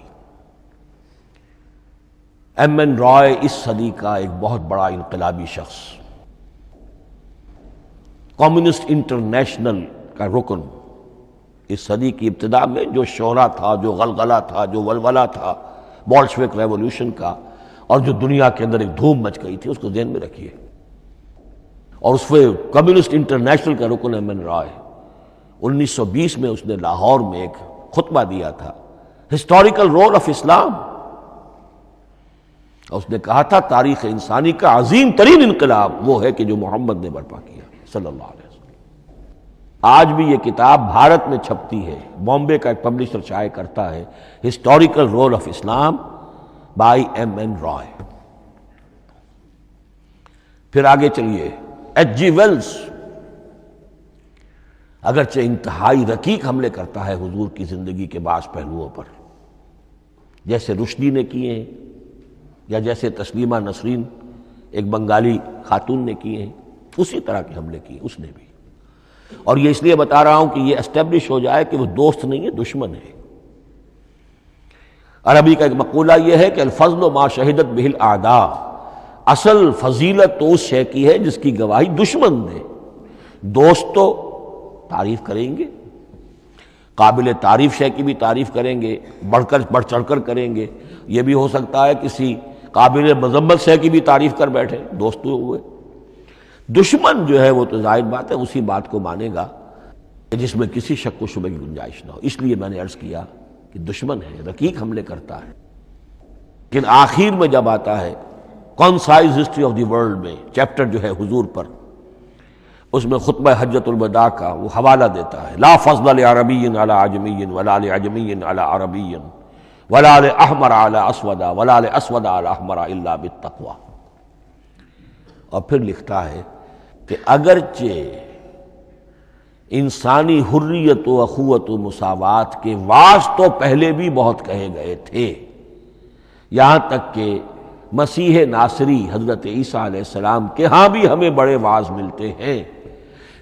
ایم این رائے اس صدی کا ایک بہت بڑا انقلابی شخص، کمیونسٹ انٹرنیشنل کا رکن، اس صدی کی ابتدا میں جو شورا تھا، جو غلغلہ تھا، جو ولولہ تھا بولشوک ریولوشن کا، اور جو دنیا کے اندر ایک دھوم مچ گئی تھی، اس کو ذہن میں رکھیے۔ اور اس میں کمیونسٹ انٹرنیشنل کا رکن ایم این رائے، 1920 میں اس نے لاہور میں ایک خطبہ دیا تھا، ہسٹوریکل رول آف اسلام، اور اس نے کہا تھا تاریخ انسانی کا عظیم ترین انقلاب وہ ہے کہ جو محمد نے برپا کیا صلی اللہ علیہ وسلم۔ آج بھی یہ کتاب بھارت میں چھپتی ہے، بامبے کا ایک پبلشر شائع کرتا ہے، historical role of Islam by M N Roy. پھر آگے چلیے، ایچ جی ویلز اگرچہ انتہائی رقیق حملے کرتا ہے حضور کی زندگی کے بعض پہلوؤں پر، جیسے رشدی نے کیے ہیں یا جیسے تسلیمہ نسرین ایک بنگالی خاتون نے کیے ہیں، اسی طرح کے حملے کیے اس نے بھی۔ اور یہ اس لیے بتا رہا ہوں کہ یہ اسٹیبلش ہو جائے کہ وہ دوست نہیں ہے، دشمن ہے۔ عربی کا ایک مقولہ یہ ہے کہ الفضل ما شہدت بہ الاعداء، اصل فضیلت تو اس شے کی ہے جس کی گواہی دشمن دے۔ دوست تو تعریف کریں گے، قابل تعریف شے کی بھی تعریف کریں گے، بڑھ چڑھ کر کریں گے۔ یہ بھی ہو سکتا ہے کسی قابل مذمت شے کی بھی تعریف کر بیٹھے، دوست تو ہوئے۔ دشمن جو ہے وہ تو ظاہر بات ہے اسی بات کو مانے گا جس میں کسی شک و شبہ کی گنجائش نہ ہو۔ اس لیے میں نے عرض کیا کہ دشمن ہے، رقیق حملے کرتا ہے، لیکن آخر میں جب آتا ہے concise history of the world میں چیپٹر جو ہے حضور پر، اس میں خطبہ حجۃ الوداع کا وہ حوالہ دیتا ہے، لا فضل لعربی علی عجمی ولا لعجمی علی عربی ولا لاحمر علی اسود ولا لاسود علی احمر الا بالتقوی۔ اور پھر لکھتا ہے کہ اگرچہ انسانی حریت و اخوت و مساوات کے واز تو پہلے بھی بہت کہے گئے تھے، یہاں تک کہ مسیح ناصری حضرت عیسیٰ علیہ السلام کے ہاں بھی ہمیں بڑے واعظ ملتے ہیں،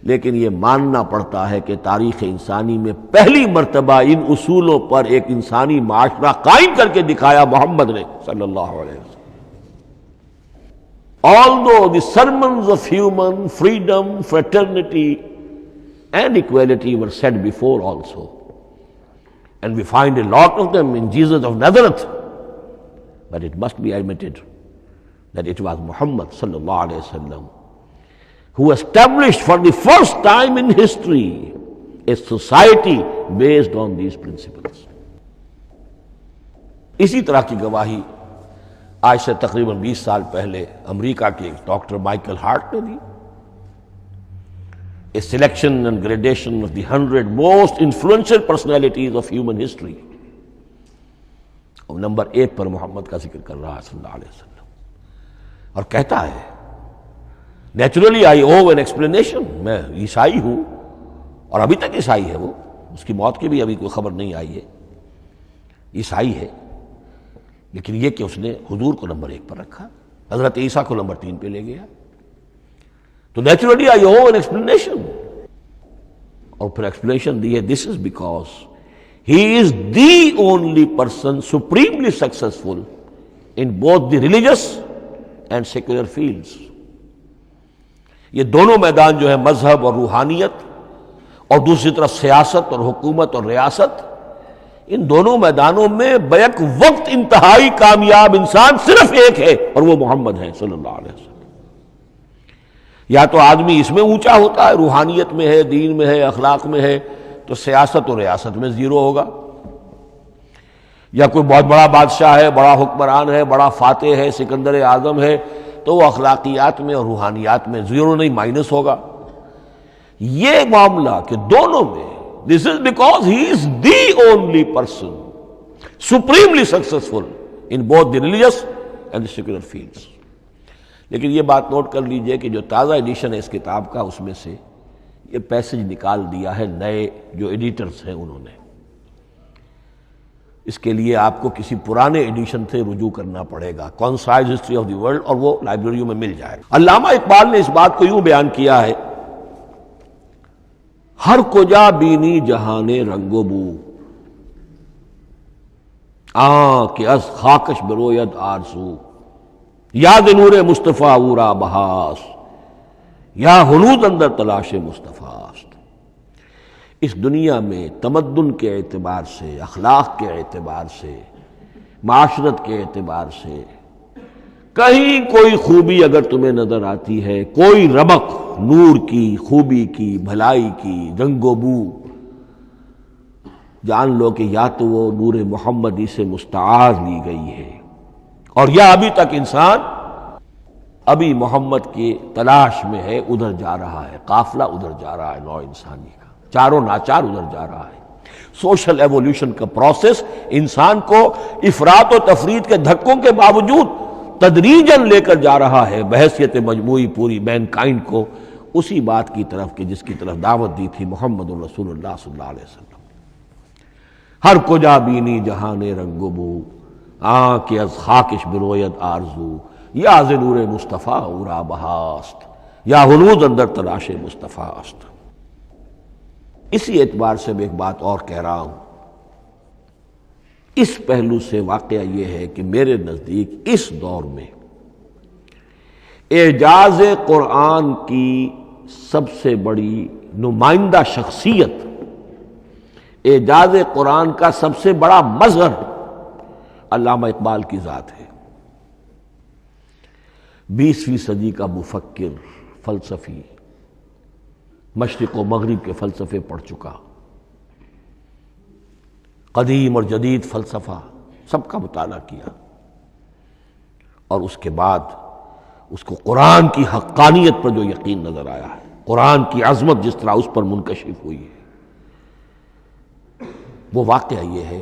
لیکن یہ ماننا پڑتا ہے کہ تاریخ انسانی میں پہلی مرتبہ ان اصولوں پر ایک انسانی معاشرہ قائم کر کے دکھایا محمد نے صلی اللہ علیہ وسلم. Although the sermons of human freedom, fraternity and equality were said before also, and we find a lot of them in Jesus of Nazareth, but it must be admitted that it was Muhammad sallallahu alaihi wasallam who established for the first time in history a society based on these principles. اسی طرح کی گواہی آج سے تقریباً 20 سال پہلے امریکہ کے ڈاکٹر مائیکل ہارٹ نے دی. A selection and gradation of the 100 most influential personalities of human history. اور نمبر 1 پر محمد کا ذکر کر رہا ہے صلی اللہ علیہ وسلم، اور کہتا ہے naturally I owe an explanation, میں عیسائی ہوں اور ابھی تک عیسائی ہے، وہ اس کی موت کی بھی ابھی کوئی خبر نہیں آئی ہے، عیسائی ہے، لیکن یہ کہ اس نے حضور کو نمبر 1 پر رکھا، حضرت عیسیٰ کو نمبر 3 پہ لے گیا. تو naturally I owe an explanation, اور پھر ایکسپلینیشن دی ہے this is because he is the only person supremely successful in both the religious and secular fields. یہ دونوں میدان جو ہے مذہب اور روحانیت اور دوسری طرف سیاست اور حکومت اور ریاست، ان دونوں میدانوں میں بیک وقت انتہائی کامیاب انسان صرف ایک ہے، اور وہ محمد ہے صلی اللہ علیہ وسلم. یا تو آدمی اس میں اونچا ہوتا ہے، روحانیت میں ہے، دین میں ہے، اخلاق میں ہے، تو سیاست اور ریاست میں زیرو ہوگا. یا کوئی بہت بڑا بادشاہ ہے، بڑا حکمران ہے، بڑا فاتح ہے، سکندر اعظم ہے، تو وہ اخلاقیات میں اور روحانیات میں زیرو نہیں، مائنس ہوگا. یہ معاملہ کہ دونوں میں this is because he is the only person supremely successful in both the religious and the secular fields. لیکن یہ بات نوٹ کر لیجئے کہ جو تازہ ایڈیشن ہے اس کتاب کا، اس میں سے یہ پیسج نکال دیا ہے نئے جو ایڈیٹرز ہیں انہوں نے. اس کے لیے آپ کو کسی پرانے ایڈیشن سے رجوع کرنا پڑے گا، concise history of the world, اور وہ لائبریریوں میں مل جائے گا. علامہ اقبال نے اس بات کو یوں بیان کیا ہے، ہر کجا بینی جہان رنگ و بو، کہ از خاکش بروید آرزو، یاد نور مصطفیٰ اورا بہاس، یا ہنود اندر تلاش مصطفیٰ است. اس دنیا میں تمدن کے اعتبار سے، اخلاق کے اعتبار سے، معاشرت کے اعتبار سے کہیں کوئی خوبی اگر تمہیں نظر آتی ہے، کوئی رمق نور کی، خوبی کی، بھلائی کی، رنگ و بو، جان لو کہ یا تو وہ نور محمدی سے مستعار لی گئی ہے، اور یا ابھی تک انسان ابھی محمد کی تلاش میں ہے، ادھر جا رہا ہے، قافلہ ادھر جا رہا ہے، نوع انسانی کا چاروں ناچار ادھر جا رہا ہے. سوشل ایوولوشن کا پروسیس انسان کو افراط و تفرید کے دھکوں کے باوجود تدریجاً لے کر جا رہا ہے بحیثیت مجموعی پوری مین کائنڈ کو اسی بات کی طرف کہ جس کی طرف دعوت دی تھی محمد رسول اللہ صلی اللہ علیہ وسلم. ہر کجا بینی جہان رنگ و بو، کہ از خاکش بروید آرزو، یا ز نور مصطفیٰ اورا بہاست، یا ہنود اندر تلاش مصطفیٰ است. اسی اعتبار سے میں ایک بات اور کہہ رہا ہوں، اس پہلو سے واقعہ یہ ہے کہ میرے نزدیک اس دور میں اعجاز قرآن کی سب سے بڑی نمائندہ شخصیت، اعجاز قرآن کا سب سے بڑا مظہر علامہ اقبال کی ذات ہے. 20ویں صدی کا مفکر، فلسفی، مشرق و مغرب کے فلسفے پڑھ چکا، قدیم اور جدید فلسفہ سب کا مطالعہ کیا، اور اس کے بعد اس کو قرآن کی حقانیت پر جو یقین نظر آیا ہے، قرآن کی عظمت جس طرح اس پر منکشف ہوئی ہے، وہ واقعہ یہ ہے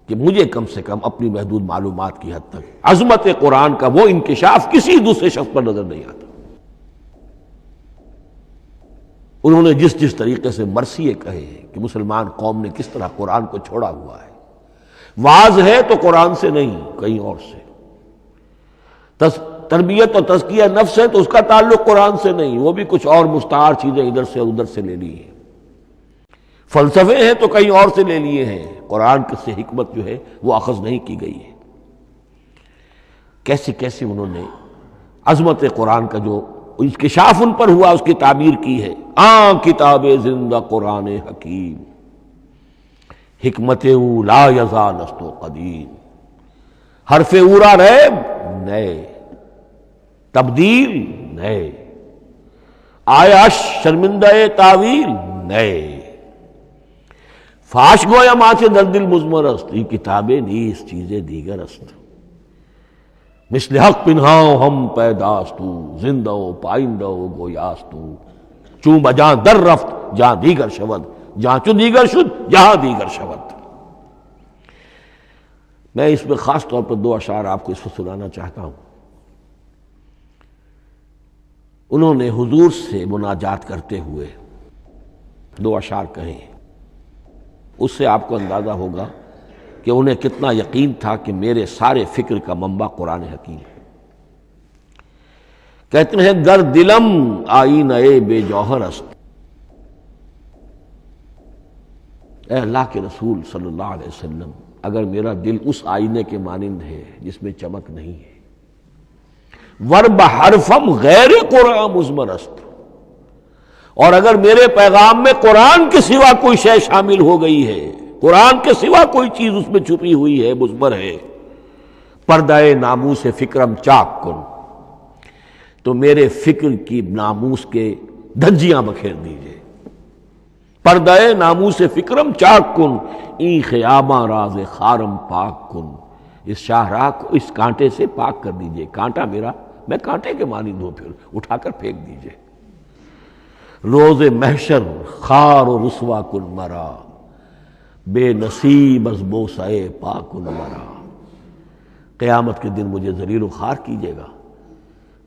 کہ مجھے کم سے کم اپنی محدود معلومات کی حد تک عظمت قرآن کا وہ انکشاف کسی دوسرے شخص پر نظر نہیں آتا. انہوں نے جس طریقے سے مرثیے کہے کہ مسلمان قوم نے کس طرح قرآن کو چھوڑا ہوا ہے، واعظ ہے تو قرآن سے نہیں کہیں اور سے، تربیت اور تزکیہ نفس ہے تو اس کا تعلق قرآن سے نہیں، وہ بھی کچھ اور مستعار چیزیں ادھر سے ادھر سے لے لی ہیں، فلسفے ہیں تو کہیں اور سے لے لیے ہیں، قرآن سے حکمت جو ہے وہ اخذ نہیں کی گئی ہے۔ کیسی کیسی انہوں نے عظمت قرآن کا جو انکشاف ان پر ہوا اس کی تعبیر کی ہے۔ کتاب زندہ قرآن حکیم، حکمت او لا یزال است و قدیم، حرف اورا ریب نئے، تبدیل نئے، آیاش شرمندہ تعویل نئے، فاش گویا ماں در دل مضمر است، یہ کتابیں نیز چیزیں دیگر است، مثل حق پنہاؤ ہم پیداستو، زندہ و پائندہ و گویاستو، چون بجاں در رفت جہاں دیگر شود، جہاں چو دیگر شد جہاں دیگر شود۔ میں اس میں خاص طور پر دو اشعار آپ کو اس وقت سنانا چاہتا ہوں۔ انہوں نے حضور سے مناجات کرتے ہوئے دو اشعار کہے ہیں، اس سے آپ کو اندازہ ہوگا کہ انہیں کتنا یقین تھا کہ میرے سارے فکر کا منبع قرآن حکیم ہے۔ کہتے ہیں در دلم آئینہ بے جوہر است، اے اللہ کے رسول صلی اللہ علیہ وسلم، اگر میرا دل اس آئینے کے مانند ہے جس میں چمک نہیں ہے، ورب حرفم غیر قرآن مضمر است، اور اگر میرے پیغام میں قرآن کے سوا کوئی شے شامل ہو گئی ہے، قرآن کے سوا کوئی چیز اس میں چھپی ہوئی ہے، مضمر ہے، پردہ ناموس فکرم چاک کن، تو میرے فکر کی ناموس کے دھجیاں بکھیر دیجئے، پردہ ناموس فکرم چاک کن، این خیامہ راز خارم پاک کن، اس شاہراہ کو اس کانٹے سے پاک کر دیجئے، کانٹا میرا، میں کانٹے کے مانند ہوں، پھر اٹھا کر پھینک دیجئے، روز محشر خار و رسوا کن مرا، بے نصیب از بوسہ پاک کن مرا، قیامت کے دن مجھے ذلیل و خوار کیجیے گا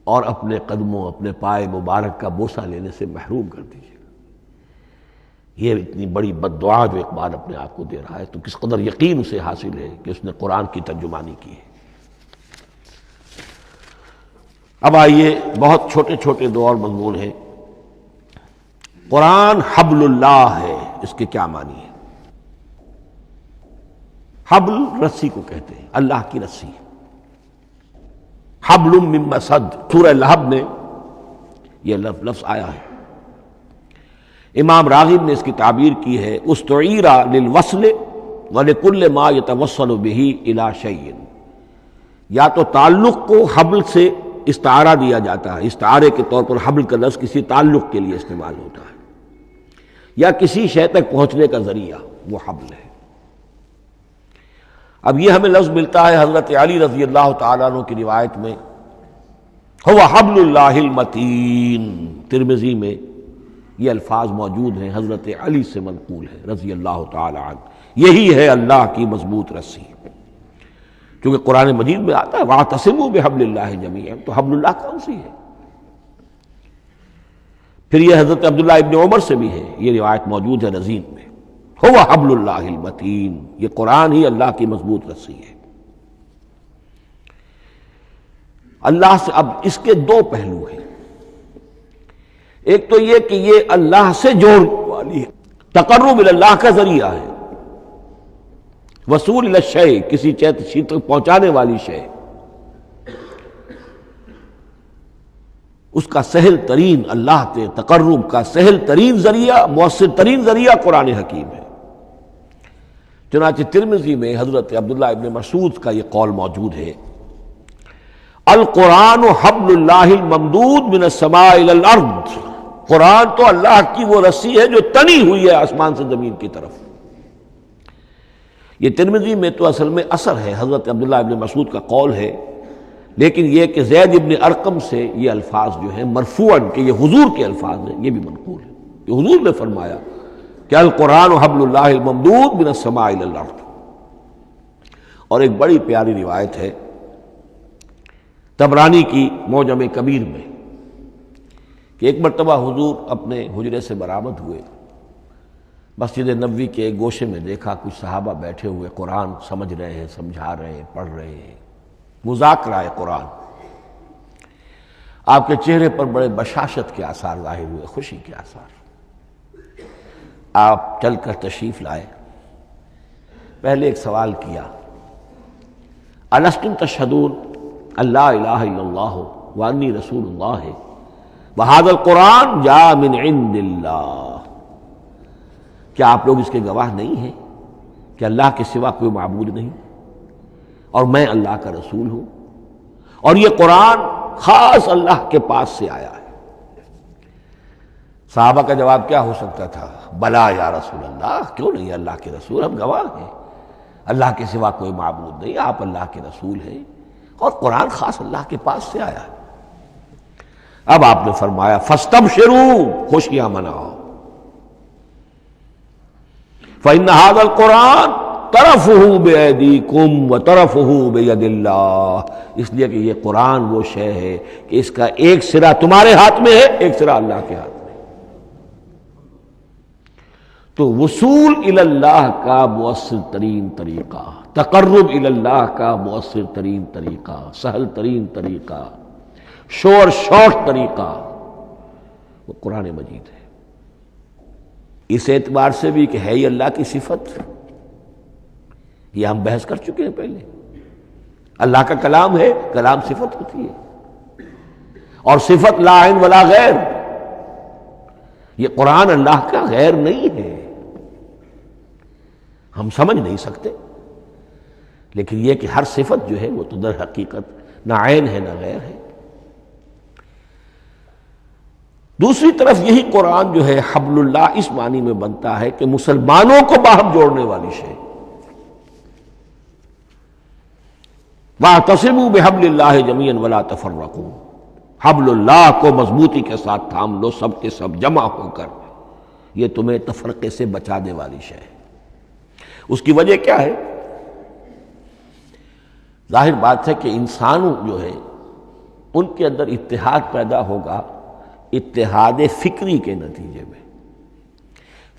اور اپنے قدموں، اپنے پائے مبارک کا بوسہ لینے سے محروم کر دیجیے گا۔ یہ اتنی بڑی بد دعا جو اقبال اپنے آپ کو دے رہا ہے، تو کس قدر یقین اسے حاصل ہے کہ اس نے قرآن کی ترجمانی کی ہے۔ اب آئیے، بہت چھوٹے چھوٹے دو اور مضمون ہیں۔ قرآن حبل اللہ ہے، اس کے کیا معنی ہے؟ حبل رسی کو کہتے ہیں، اللہ کی رسی، حبل من مسد، سورہ لہب میں یہ لفظ آیا ہے۔ امام راغب نے اس کی تعبیر کی ہے، استعیر للوصل ولکل ما یتوصل بہ الی شیء، یا تو تعلق کو حبل سے استعارہ دیا جاتا ہے، استعارے کے طور پر حبل کا لفظ کسی تعلق کے لیے استعمال ہوتا ہے، یا کسی شے تک پہنچنے کا ذریعہ، وہ حبل ہے۔ اب یہ ہمیں لفظ ملتا ہے حضرت علی رضی اللہ تعالیٰ عنہ کی روایت میں، هو حبل اللہ المتین، ترمذی میں یہ الفاظ موجود ہیں، حضرت علی سے منقول ہے رضی اللہ تعالی عنہ، یہی ہے اللہ کی مضبوط رسی، کیونکہ قرآن مجید میں آتا ہے وَاعْتَصِمُوا بِحَبْلِ اللَّهِ جَمِيعًا، تو حبل اللہ کون سی ہے؟ پھر یہ حضرت عبداللہ ابن عمر سے بھی ہے، یہ روایت موجود ہے رزین میں، هو حبل اللہ المتین، یہ قرآن ہی اللہ کی مضبوط رسی ہے۔ اللہ سے اب اس کے دو پہلو ہیں، ایک تو یہ کہ یہ اللہ سے جوڑنے والی ہے، تقرب اللہ کا ذریعہ ہے، وصول الی الشیء، کسی چیز تک پہنچانے والی شے، اس کا سہل ترین، اللہ کے تقرب کا سہل ترین ذریعہ، مؤثر ترین ذریعہ قرآن حکیم ہے۔ چنانچہ ترمذی میں حضرت عبداللہ ابن مسعود کا یہ قول موجود ہے، القرآن حبل اللہ الممدود من السماء الی الارض، قرآن تو اللہ کی وہ رسی ہے جو تنی ہوئی ہے آسمان سے زمین کی طرف۔ یہ ترمذی میں تو اصل میں اثر ہے، حضرت عبداللہ ابن مسعود کا قول ہے، لیکن یہ کہ زید ابن ارقم سے یہ الفاظ جو ہیں مرفوعاً کہ یہ حضور کے الفاظ ہیں، یہ بھی منقول ہے کہ حضور نے فرمایا کہ القرآن حبل اللہ الممدود من السماء الی الارض۔ اور ایک بڑی پیاری روایت ہے طبرانی کی معجم کبیر میں کہ ایک مرتبہ حضور اپنے حجرے سے برآمد ہوئے مسجد نبوی کے ایک گوشے میں دیکھا کچھ صحابہ بیٹھے ہوئے قرآن سمجھ رہے ہیں، سمجھا رہے ہیں، پڑھ رہے ہیں، مذاکرہ ہے قرآن۔ آپ کے چہرے پر بڑے بشاشت کے آثار ظاہر ہوئے، خوشی کے آثار۔ آپ چل کر تشریف لائے، پہلے ایک سوال کیا، الستم تشہدون اللہ الہ الا اللہ وانی رسول اللہ وہذا القرآن جاء من عند اللہ، کیا آپ لوگ اس کے گواہ نہیں ہیں کہ اللہ کے سوا کوئی معبود نہیں اور میں اللہ کا رسول ہوں، اور یہ قرآن خاص اللہ کے پاس سے آیا ہے؟ صحابہ کا جواب کیا ہو سکتا تھا؟ بلا یا رسول اللہ، کیوں نہیں اللہ کے رسول، ہم گواہ ہیں، اللہ کے سوا کوئی معبود نہیں، آپ اللہ کے رسول ہیں اور قرآن خاص اللہ کے پاس سے آیا ہے۔ اب آپ نے فرمایا فاستبشروا، خوشیاں مناؤ، فإن هذا القرآن طرفه بأيديكم وطرفه بيد اللہ، اس لیے کہ یہ قرآن وہ شے ہے کہ اس کا ایک سرا تمہارے ہاتھ میں ہے، ایک سرا اللہ کے ہاتھ میں۔ تو وصول الی اللہ کا مؤثر ترین طریقہ، تقرب الی اللہ کا مؤثر ترین طریقہ، سہل ترین طریقہ، شور شوق طریقہ وہ قرآن مجید ہے۔ اس اعتبار سے بھی کہ ہے ہی اللہ کی صفت، یہ ہم بحث کر چکے ہیں پہلے، اللہ کا کلام ہے، کلام صفت ہوتی ہے، اور صفت لا عین ولا غیر، یہ قرآن اللہ کا غیر نہیں ہے، ہم سمجھ نہیں سکتے، لیکن یہ کہ ہر صفت جو ہے وہ تو در حقیقت نہ عین ہے نہ غیر ہے۔ دوسری طرف یہی قرآن جو ہے حبل اللہ اس معنی میں بنتا ہے کہ مسلمانوں کو باہم جوڑنے والی شے، وَاعْتَصِمُوا بِحَبْلِ اللَّهِ جَمِيعًا وَلَا تَفَرَّقُوا، حبل اللہ کو مضبوطی کے ساتھ تھام لو، سب کے سب جمع ہو کر، یہ تمہیں تفرقے سے بچانے والی شے ہے۔ اس کی وجہ کیا ہے؟ ظاہر بات ہے کہ انسانوں جو ہے ان کے اندر اتحاد پیدا ہوگا اتحاد فکری کے نتیجے میں،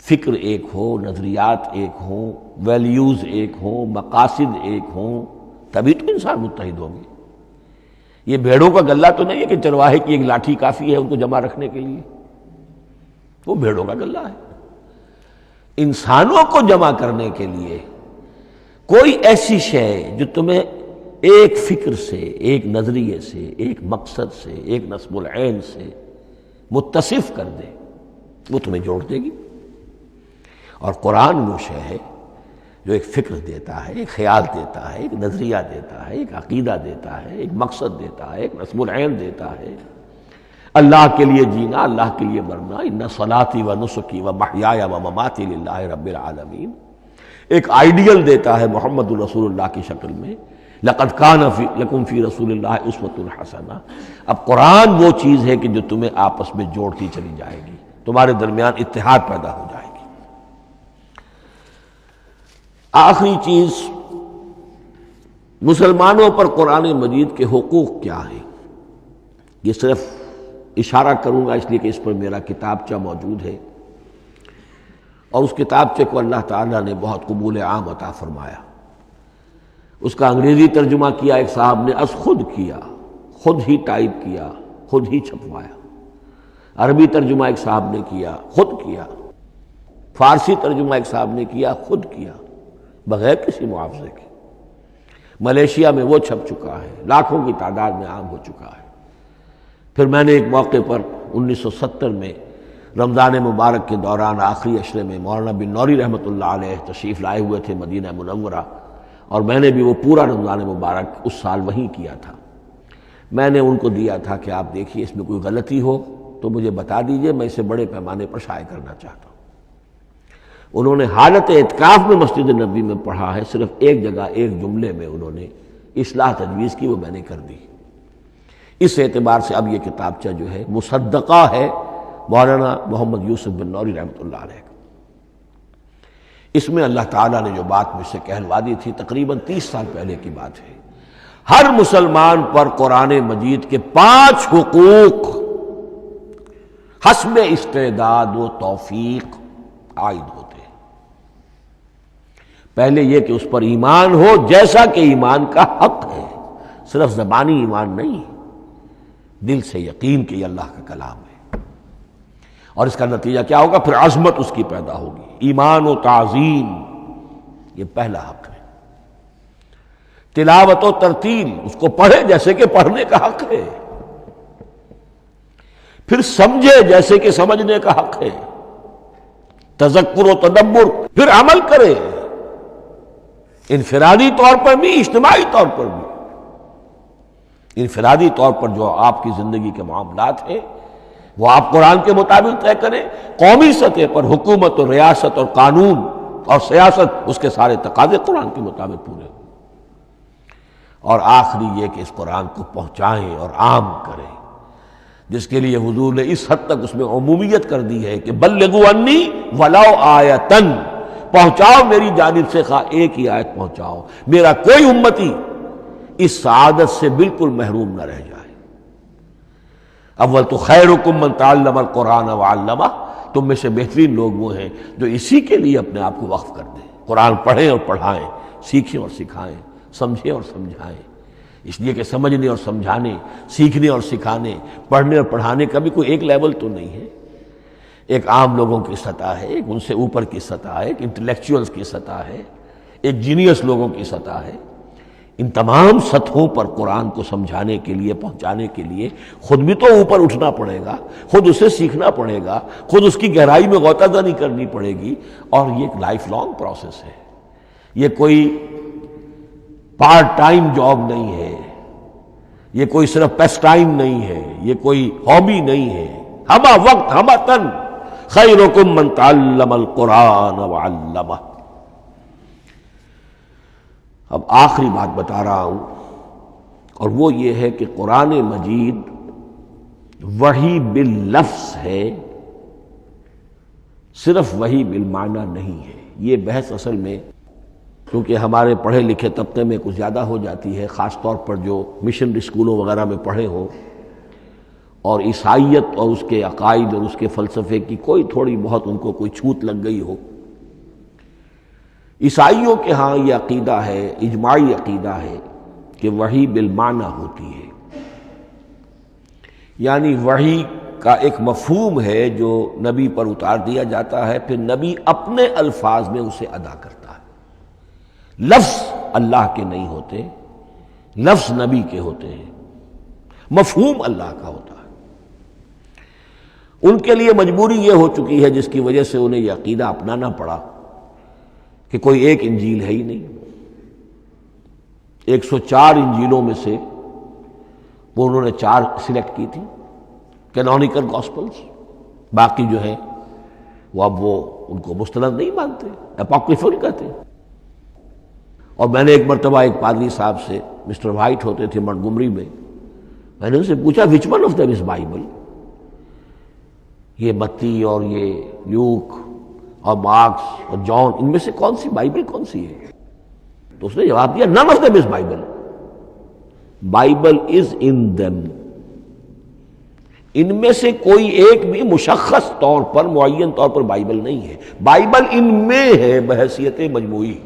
فکر ایک ہو، نظریات ایک ہوں، ویلیوز ایک ہوں، مقاصد ایک ہوں، تبھی تو انسان متحد ہوں گے۔ یہ بھیڑوں کا گلہ تو نہیں ہے کہ چرواہے کی ایک لاٹھی کافی ہے ان کو جمع رکھنے کے لیے، وہ بھیڑوں کا گلہ ہے۔ انسانوں کو جمع کرنے کے لیے کوئی ایسی شے جو تمہیں ایک فکر سے، ایک نظریے سے، ایک مقصد سے، ایک نصب العین سے متصف کر دے، وہ تمہیں جوڑ دے گی۔ اور قرآن وہ شے ہے جو ایک فکر دیتا ہے، ایک خیال دیتا ہے، ایک نظریہ دیتا ہے، ایک عقیدہ دیتا ہے، ایک مقصد دیتا ہے، ایک نصب العین دیتا ہے، اللہ کے لیے جینا، اللہ کے لیے مرنا، ان صلاتی و نسکی و محیای و مماتی للہ رب العالمین، ایک آئیڈیل دیتا ہے محمد الرسول اللہ کی شکل میں، لقد کان لکم فی رسول اللہ اسوۃ حسنہ۔ اب قرآن وہ چیز ہے کہ جو تمہیں آپس میں جوڑتی چلی جائے گی، تمہارے درمیان اتحاد پیدا ہو جائے گی۔ آخری چیز، مسلمانوں پر قرآن مجید کے حقوق کیا ہیں؟ یہ صرف اشارہ کروں گا اس لیے کہ اس پر میرا کتابچہ موجود ہے، اور اس کتابچے کو اللہ تعالیٰ نے بہت قبول عام عطا فرمایا۔ اس کا انگریزی ترجمہ کیا ایک صاحب نے، از خود کیا، خود ہی ٹائپ کیا، خود ہی چھپوایا۔ عربی ترجمہ ایک صاحب نے کیا، خود کیا۔ فارسی ترجمہ ایک صاحب نے کیا، خود کیا، بغیر کسی معاوضے کے۔ ملیشیا میں وہ چھپ چکا ہے، لاکھوں کی تعداد میں عام ہو چکا ہے۔ پھر میں نے ایک موقع پر 1970 میں رمضان مبارک کے دوران آخری عشرے میں مولانا بن نوری رحمۃ اللہ علیہ تشریف لائے ہوئے تھے مدینہ منورہ، اور میں نے بھی وہ پورا رمضان مبارک اس سال وہیں کیا تھا۔ میں نے ان کو دیا تھا کہ آپ دیکھیے اس میں کوئی غلطی ہو تو مجھے بتا دیجئے، میں اسے بڑے پیمانے پر شائع کرنا چاہتا ہوں۔ انہوں نے حالت اعتکاف میں مسجد نبوی میں پڑھا ہے، صرف ایک جگہ ایک جملے میں انہوں نے اصلاح تجویز کی، وہ میں نے کر دی۔ اس اعتبار سے اب یہ کتابچہ جو ہے مصدقہ ہے مولانا محمد یوسف بن نوری رحمۃ اللہ علیہ کا۔ اس میں اللہ تعالیٰ نے جو بات مجھ سے کہلوا دی تھی، تقریباً 30 سال پہلے کی بات ہے، ہر مسلمان پر قرآن مجید کے 5 حقوق حسب استعداد و توفیق عائد ہوتے ہیں۔ پہلے یہ کہ اس پر ایمان ہو جیسا کہ ایمان کا حق ہے، صرف زبانی ایمان نہیں، دل سے یقین کہ یہ اللہ کا کلام ہے۔ اور اس کا نتیجہ کیا ہوگا؟ پھر عظمت اس کی پیدا ہوگی، ایمان و تعظیم، یہ پہلا حق ہے۔ تلاوت و ترتیل، اس کو پڑھے جیسے کہ پڑھنے کا حق ہے، پھر سمجھے جیسے کہ سمجھنے کا حق ہے، تذکر و تدبر، پھر عمل کرے، انفرادی طور پر بھی اجتماعی طور پر بھی۔ انفرادی طور پر جو آپ کی زندگی کے معاملات ہیں وہ آپ قرآن کے مطابق طے کریں، قومی سطح پر حکومت اور ریاست اور قانون اور سیاست، اس کے سارے تقاضے قرآن کے مطابق پورے ہوں، اور آخری یہ کہ اس قرآن کو پہنچائیں اور عام کریں، جس کے لیے حضور نے اس حد تک اس میں عمومیت کر دی ہے کہ بلغوا انی ولو آیۃ، پہنچاؤ میری جانب سے خواہ ایک ہی آیت پہنچاؤ، میرا کوئی امتی اس سعادت سے بالکل محروم نہ رہ جائے۔ اول تو خیرکم من تعلم القرآن وعلمہ، تم میں سے بہترین لوگ وہ ہیں جو اسی کے لیے اپنے آپ کو وقف کر دیں، قرآن پڑھیں اور پڑھائیں، سیکھیں اور سکھائیں، سمجھیں اور سمجھائیں۔ اس لیے کہ سمجھنے اور سمجھانے، سیکھنے اور سکھانے، پڑھنے اور پڑھانے کا بھی کوئی ایک لیول تو نہیں ہے، ایک عام لوگوں کی سطح ہے، ایک ان سے اوپر کی سطح ہے، ایک انٹلیکچوئلز کی سطح ہے، ایک جینیس لوگوں کی سطح ہے۔ ان تمام سطحوں پر قرآن کو سمجھانے کے لیے، پہنچانے کے لیے خود بھی تو اوپر اٹھنا پڑے گا، خود اسے سیکھنا پڑے گا، خود اس کی گہرائی میں غوطہ زنی کرنی پڑے گی، اور یہ ایک لائف لانگ پروسیس ہے، یہ کوئی پارٹ ٹائم جاب نہیں ہے، یہ کوئی صرف پیس ٹائم نہیں ہے، یہ کوئی ہابی نہیں ہے، ہمہ وقت ہمہ تن، خیرکم من تعلم القرآن وعلمہ۔ اب آخری بات بتا رہا ہوں، اور وہ یہ ہے کہ قرآن مجید وحی باللفظ ہے، صرف وحی بالمعنی نہیں ہے۔ یہ بحث اصل میں کیونکہ ہمارے پڑھے لکھے طبقے میں کچھ زیادہ ہو جاتی ہے، خاص طور پر جو مشنری اسکولوں وغیرہ میں پڑھے ہوں اور عیسائیت اور اس کے عقائد اور اس کے فلسفے کی کوئی تھوڑی بہت ان کو کوئی چھوت لگ گئی ہو۔ عیسائیوں کے ہاں یہ عقیدہ ہے، اجماعی عقیدہ ہے کہ وحی بالمعنی ہوتی ہے، یعنی وحی کا ایک مفہوم ہے جو نبی پر اتار دیا جاتا ہے، پھر نبی اپنے الفاظ میں اسے ادا کرتا ہے۔ لفظ اللہ کے نہیں ہوتے، لفظ نبی کے ہوتے ہیں، مفہوم اللہ کا ہوتا ہے۔ ان کے لیے مجبوری یہ ہو چکی ہے جس کی وجہ سے انہیں یہ عقیدہ اپنانا پڑا کہ کوئی ایک انجیل ہے ہی نہیں، 104 انجیلوں میں سے وہ انہوں نے 4 سلیکٹ کی تھی کینونیکل گاسپلز، باقی جو ہیں وہ اب وہ ان کو مستند نہیں مانتے، اپوکریفل کہتے ہیں۔ اور میں نے ایک مرتبہ ایک پادری صاحب سے، مسٹر وائٹ ہوتے تھے منٹگمری میں نے ان سے پوچھا which one of them is Bible؟ یہ متی اور یہ لیوک اور مارکس اور جان، ان میں سے کون سی بائبل کون سی ہے؟ تو اس نے جواب دیا none of them is Bible، Bible is in them، ان میں سے کوئی ایک بھی مشخص طور پر، معین طور پر بائبل نہیں ہے، بائبل ان میں ہے بحیثیت مجموعی۔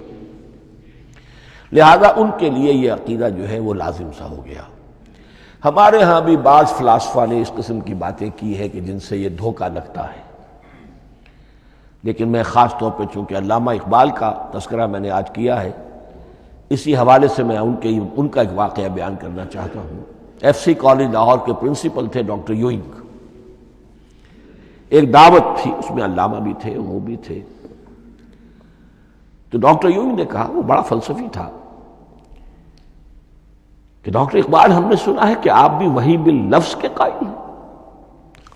لہذا ان کے لیے یہ عقیدہ جو ہے وہ لازم سا ہو گیا۔ ہمارے ہاں بھی بعض فلاسفہ نے اس قسم کی باتیں کی ہے کہ جن سے یہ دھوکہ لگتا ہے، لیکن میں خاص طور پہ چونکہ علامہ اقبال کا تذکرہ میں نے آج کیا ہے، اسی حوالے سے میں ان کا ایک واقعہ بیان کرنا چاہتا ہوں۔ ایف سی کالج لاہور کے پرنسپل تھے ڈاکٹر یوئنگ، ایک دعوت تھی، اس میں علامہ بھی تھے، وہ بھی تھے۔ تو ڈاکٹر یوئنگ نے کہا، وہ بڑا فلسفی تھا، کہ ڈاکٹر اقبال ہم نے سنا ہے کہ آپ بھی وحی باللفظ کے قائل ہیں،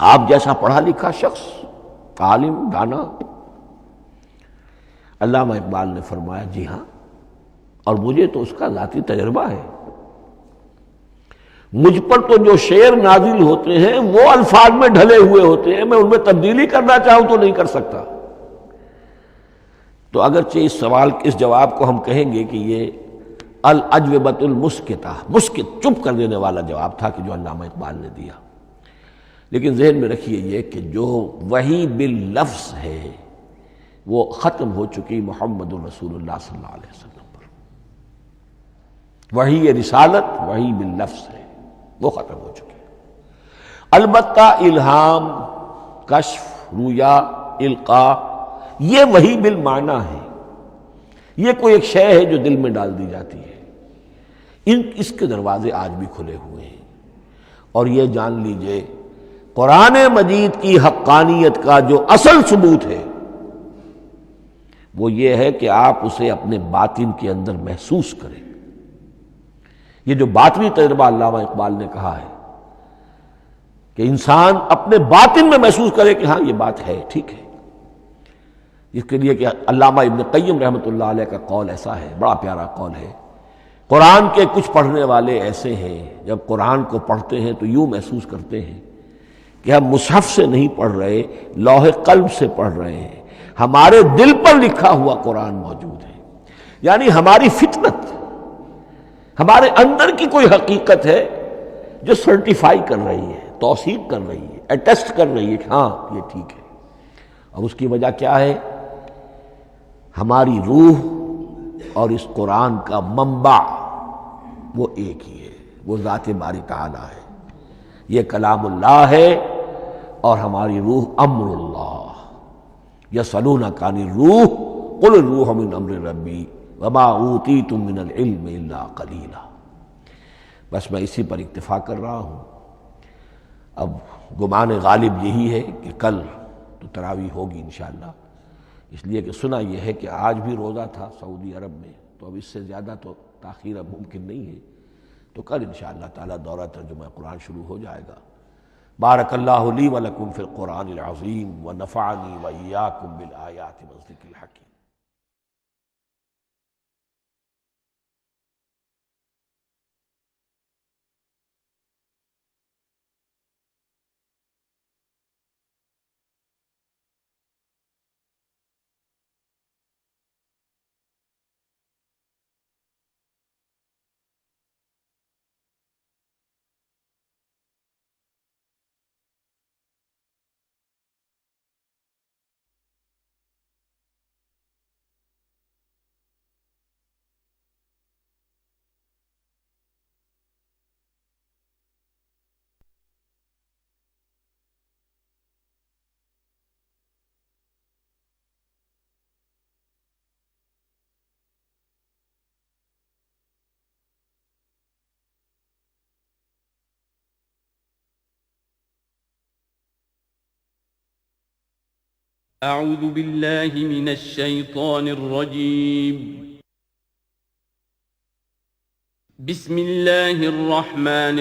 آپ جیسا پڑھا لکھا شخص، عالم، دانا۔ علامہ اقبال نے فرمایا جی ہاں، اور مجھے تو اس کا ذاتی تجربہ ہے، مجھ پر تو جو شعر نازل ہوتے ہیں وہ الفاظ میں ڈھلے ہوئے ہوتے ہیں، میں ان میں تبدیلی کرنا چاہوں تو نہیں کر سکتا۔ تو اگرچہ اس سوال، اس جواب کو ہم کہیں گے کہ یہ الاجوبۃ المسکتہ، مسکت، چپ کر دینے والا جواب تھا کہ جو علامہ اقبال نے دیا، لیکن ذہن میں رکھیے یہ کہ جو وحی باللفظ ہے وہ ختم ہو چکی محمد الرسول اللہ صلی اللہ علیہ وسلم پر۔ وحی رسالت وحی باللفظ ہے، وہ ختم ہو چکی۔ البتہ الہام، کشف، رویا، القاء، یہ وحی بالمعنی ہے، یہ کوئی ایک شے ہے جو دل میں ڈال دی جاتی ہے۔ اس کے دروازے آج بھی کھلے ہوئے ہیں، اور یہ جان لیجئے قرآن مجید کی حقانیت کا جو اصل ثبوت ہے وہ یہ ہے کہ آپ اسے اپنے باطن کے اندر محسوس کریں۔ یہ جو باطنی تجربہ علامہ اقبال نے کہا ہے کہ انسان اپنے باطن میں محسوس کرے کہ ہاں یہ بات ہے، ٹھیک ہے، اس کے لیے کہ علامہ ابن قیم رحمۃ اللہ علیہ کا قول ایسا ہے، بڑا پیارا قول ہے۔ قرآن کے کچھ پڑھنے والے ایسے ہیں جب قرآن کو پڑھتے ہیں تو یوں محسوس کرتے ہیں کہ ہم مصحف سے نہیں پڑھ رہے، لوح قلب سے پڑھ رہے ہیں، ہمارے دل پر لکھا ہوا قرآن موجود ہے۔ یعنی ہماری فطرت، ہمارے اندر کی کوئی حقیقت ہے جو سرٹیفائی کر رہی ہے، توثیق کر رہی ہے، اٹیسٹ کر رہی ہے کہ ہاں یہ ٹھیک ہے۔ اور اس کی وجہ کیا ہے؟ ہماری روح اور اس قرآن کا منبع وہ ایک ہی ہے، وہ ذات باری تعالیٰ ہے، یہ کلام اللہ ہے، اور ہماری روح امر اللہ۔ یسألونک عن الروح قل الروح من امر ربی وما اوتیتم من العلم الا قلیلا۔ بس میں اسی پر اکتفا کر رہا ہوں۔ اب گمان غالب یہی ہے کہ کل تو تراویح ہوگی انشاءاللہ، اس لیے کہ سنا یہ ہے کہ آج بھی روزہ تھا سعودی عرب میں، تو اب اس سے زیادہ تو تاخیر اب ممکن نہیں ہے، تو کل انشاءاللہ تعالی دورہ ترجمہ قرآن شروع ہو جائے گا۔ بارک اللہ لی ولکم فی القرآن العظیم ونفعنی وإیاکم بالآیات والذکر الحکیم۔ أعوذ بالله من الشيطان الرجيم. بسم الله الرحمن الرحيم.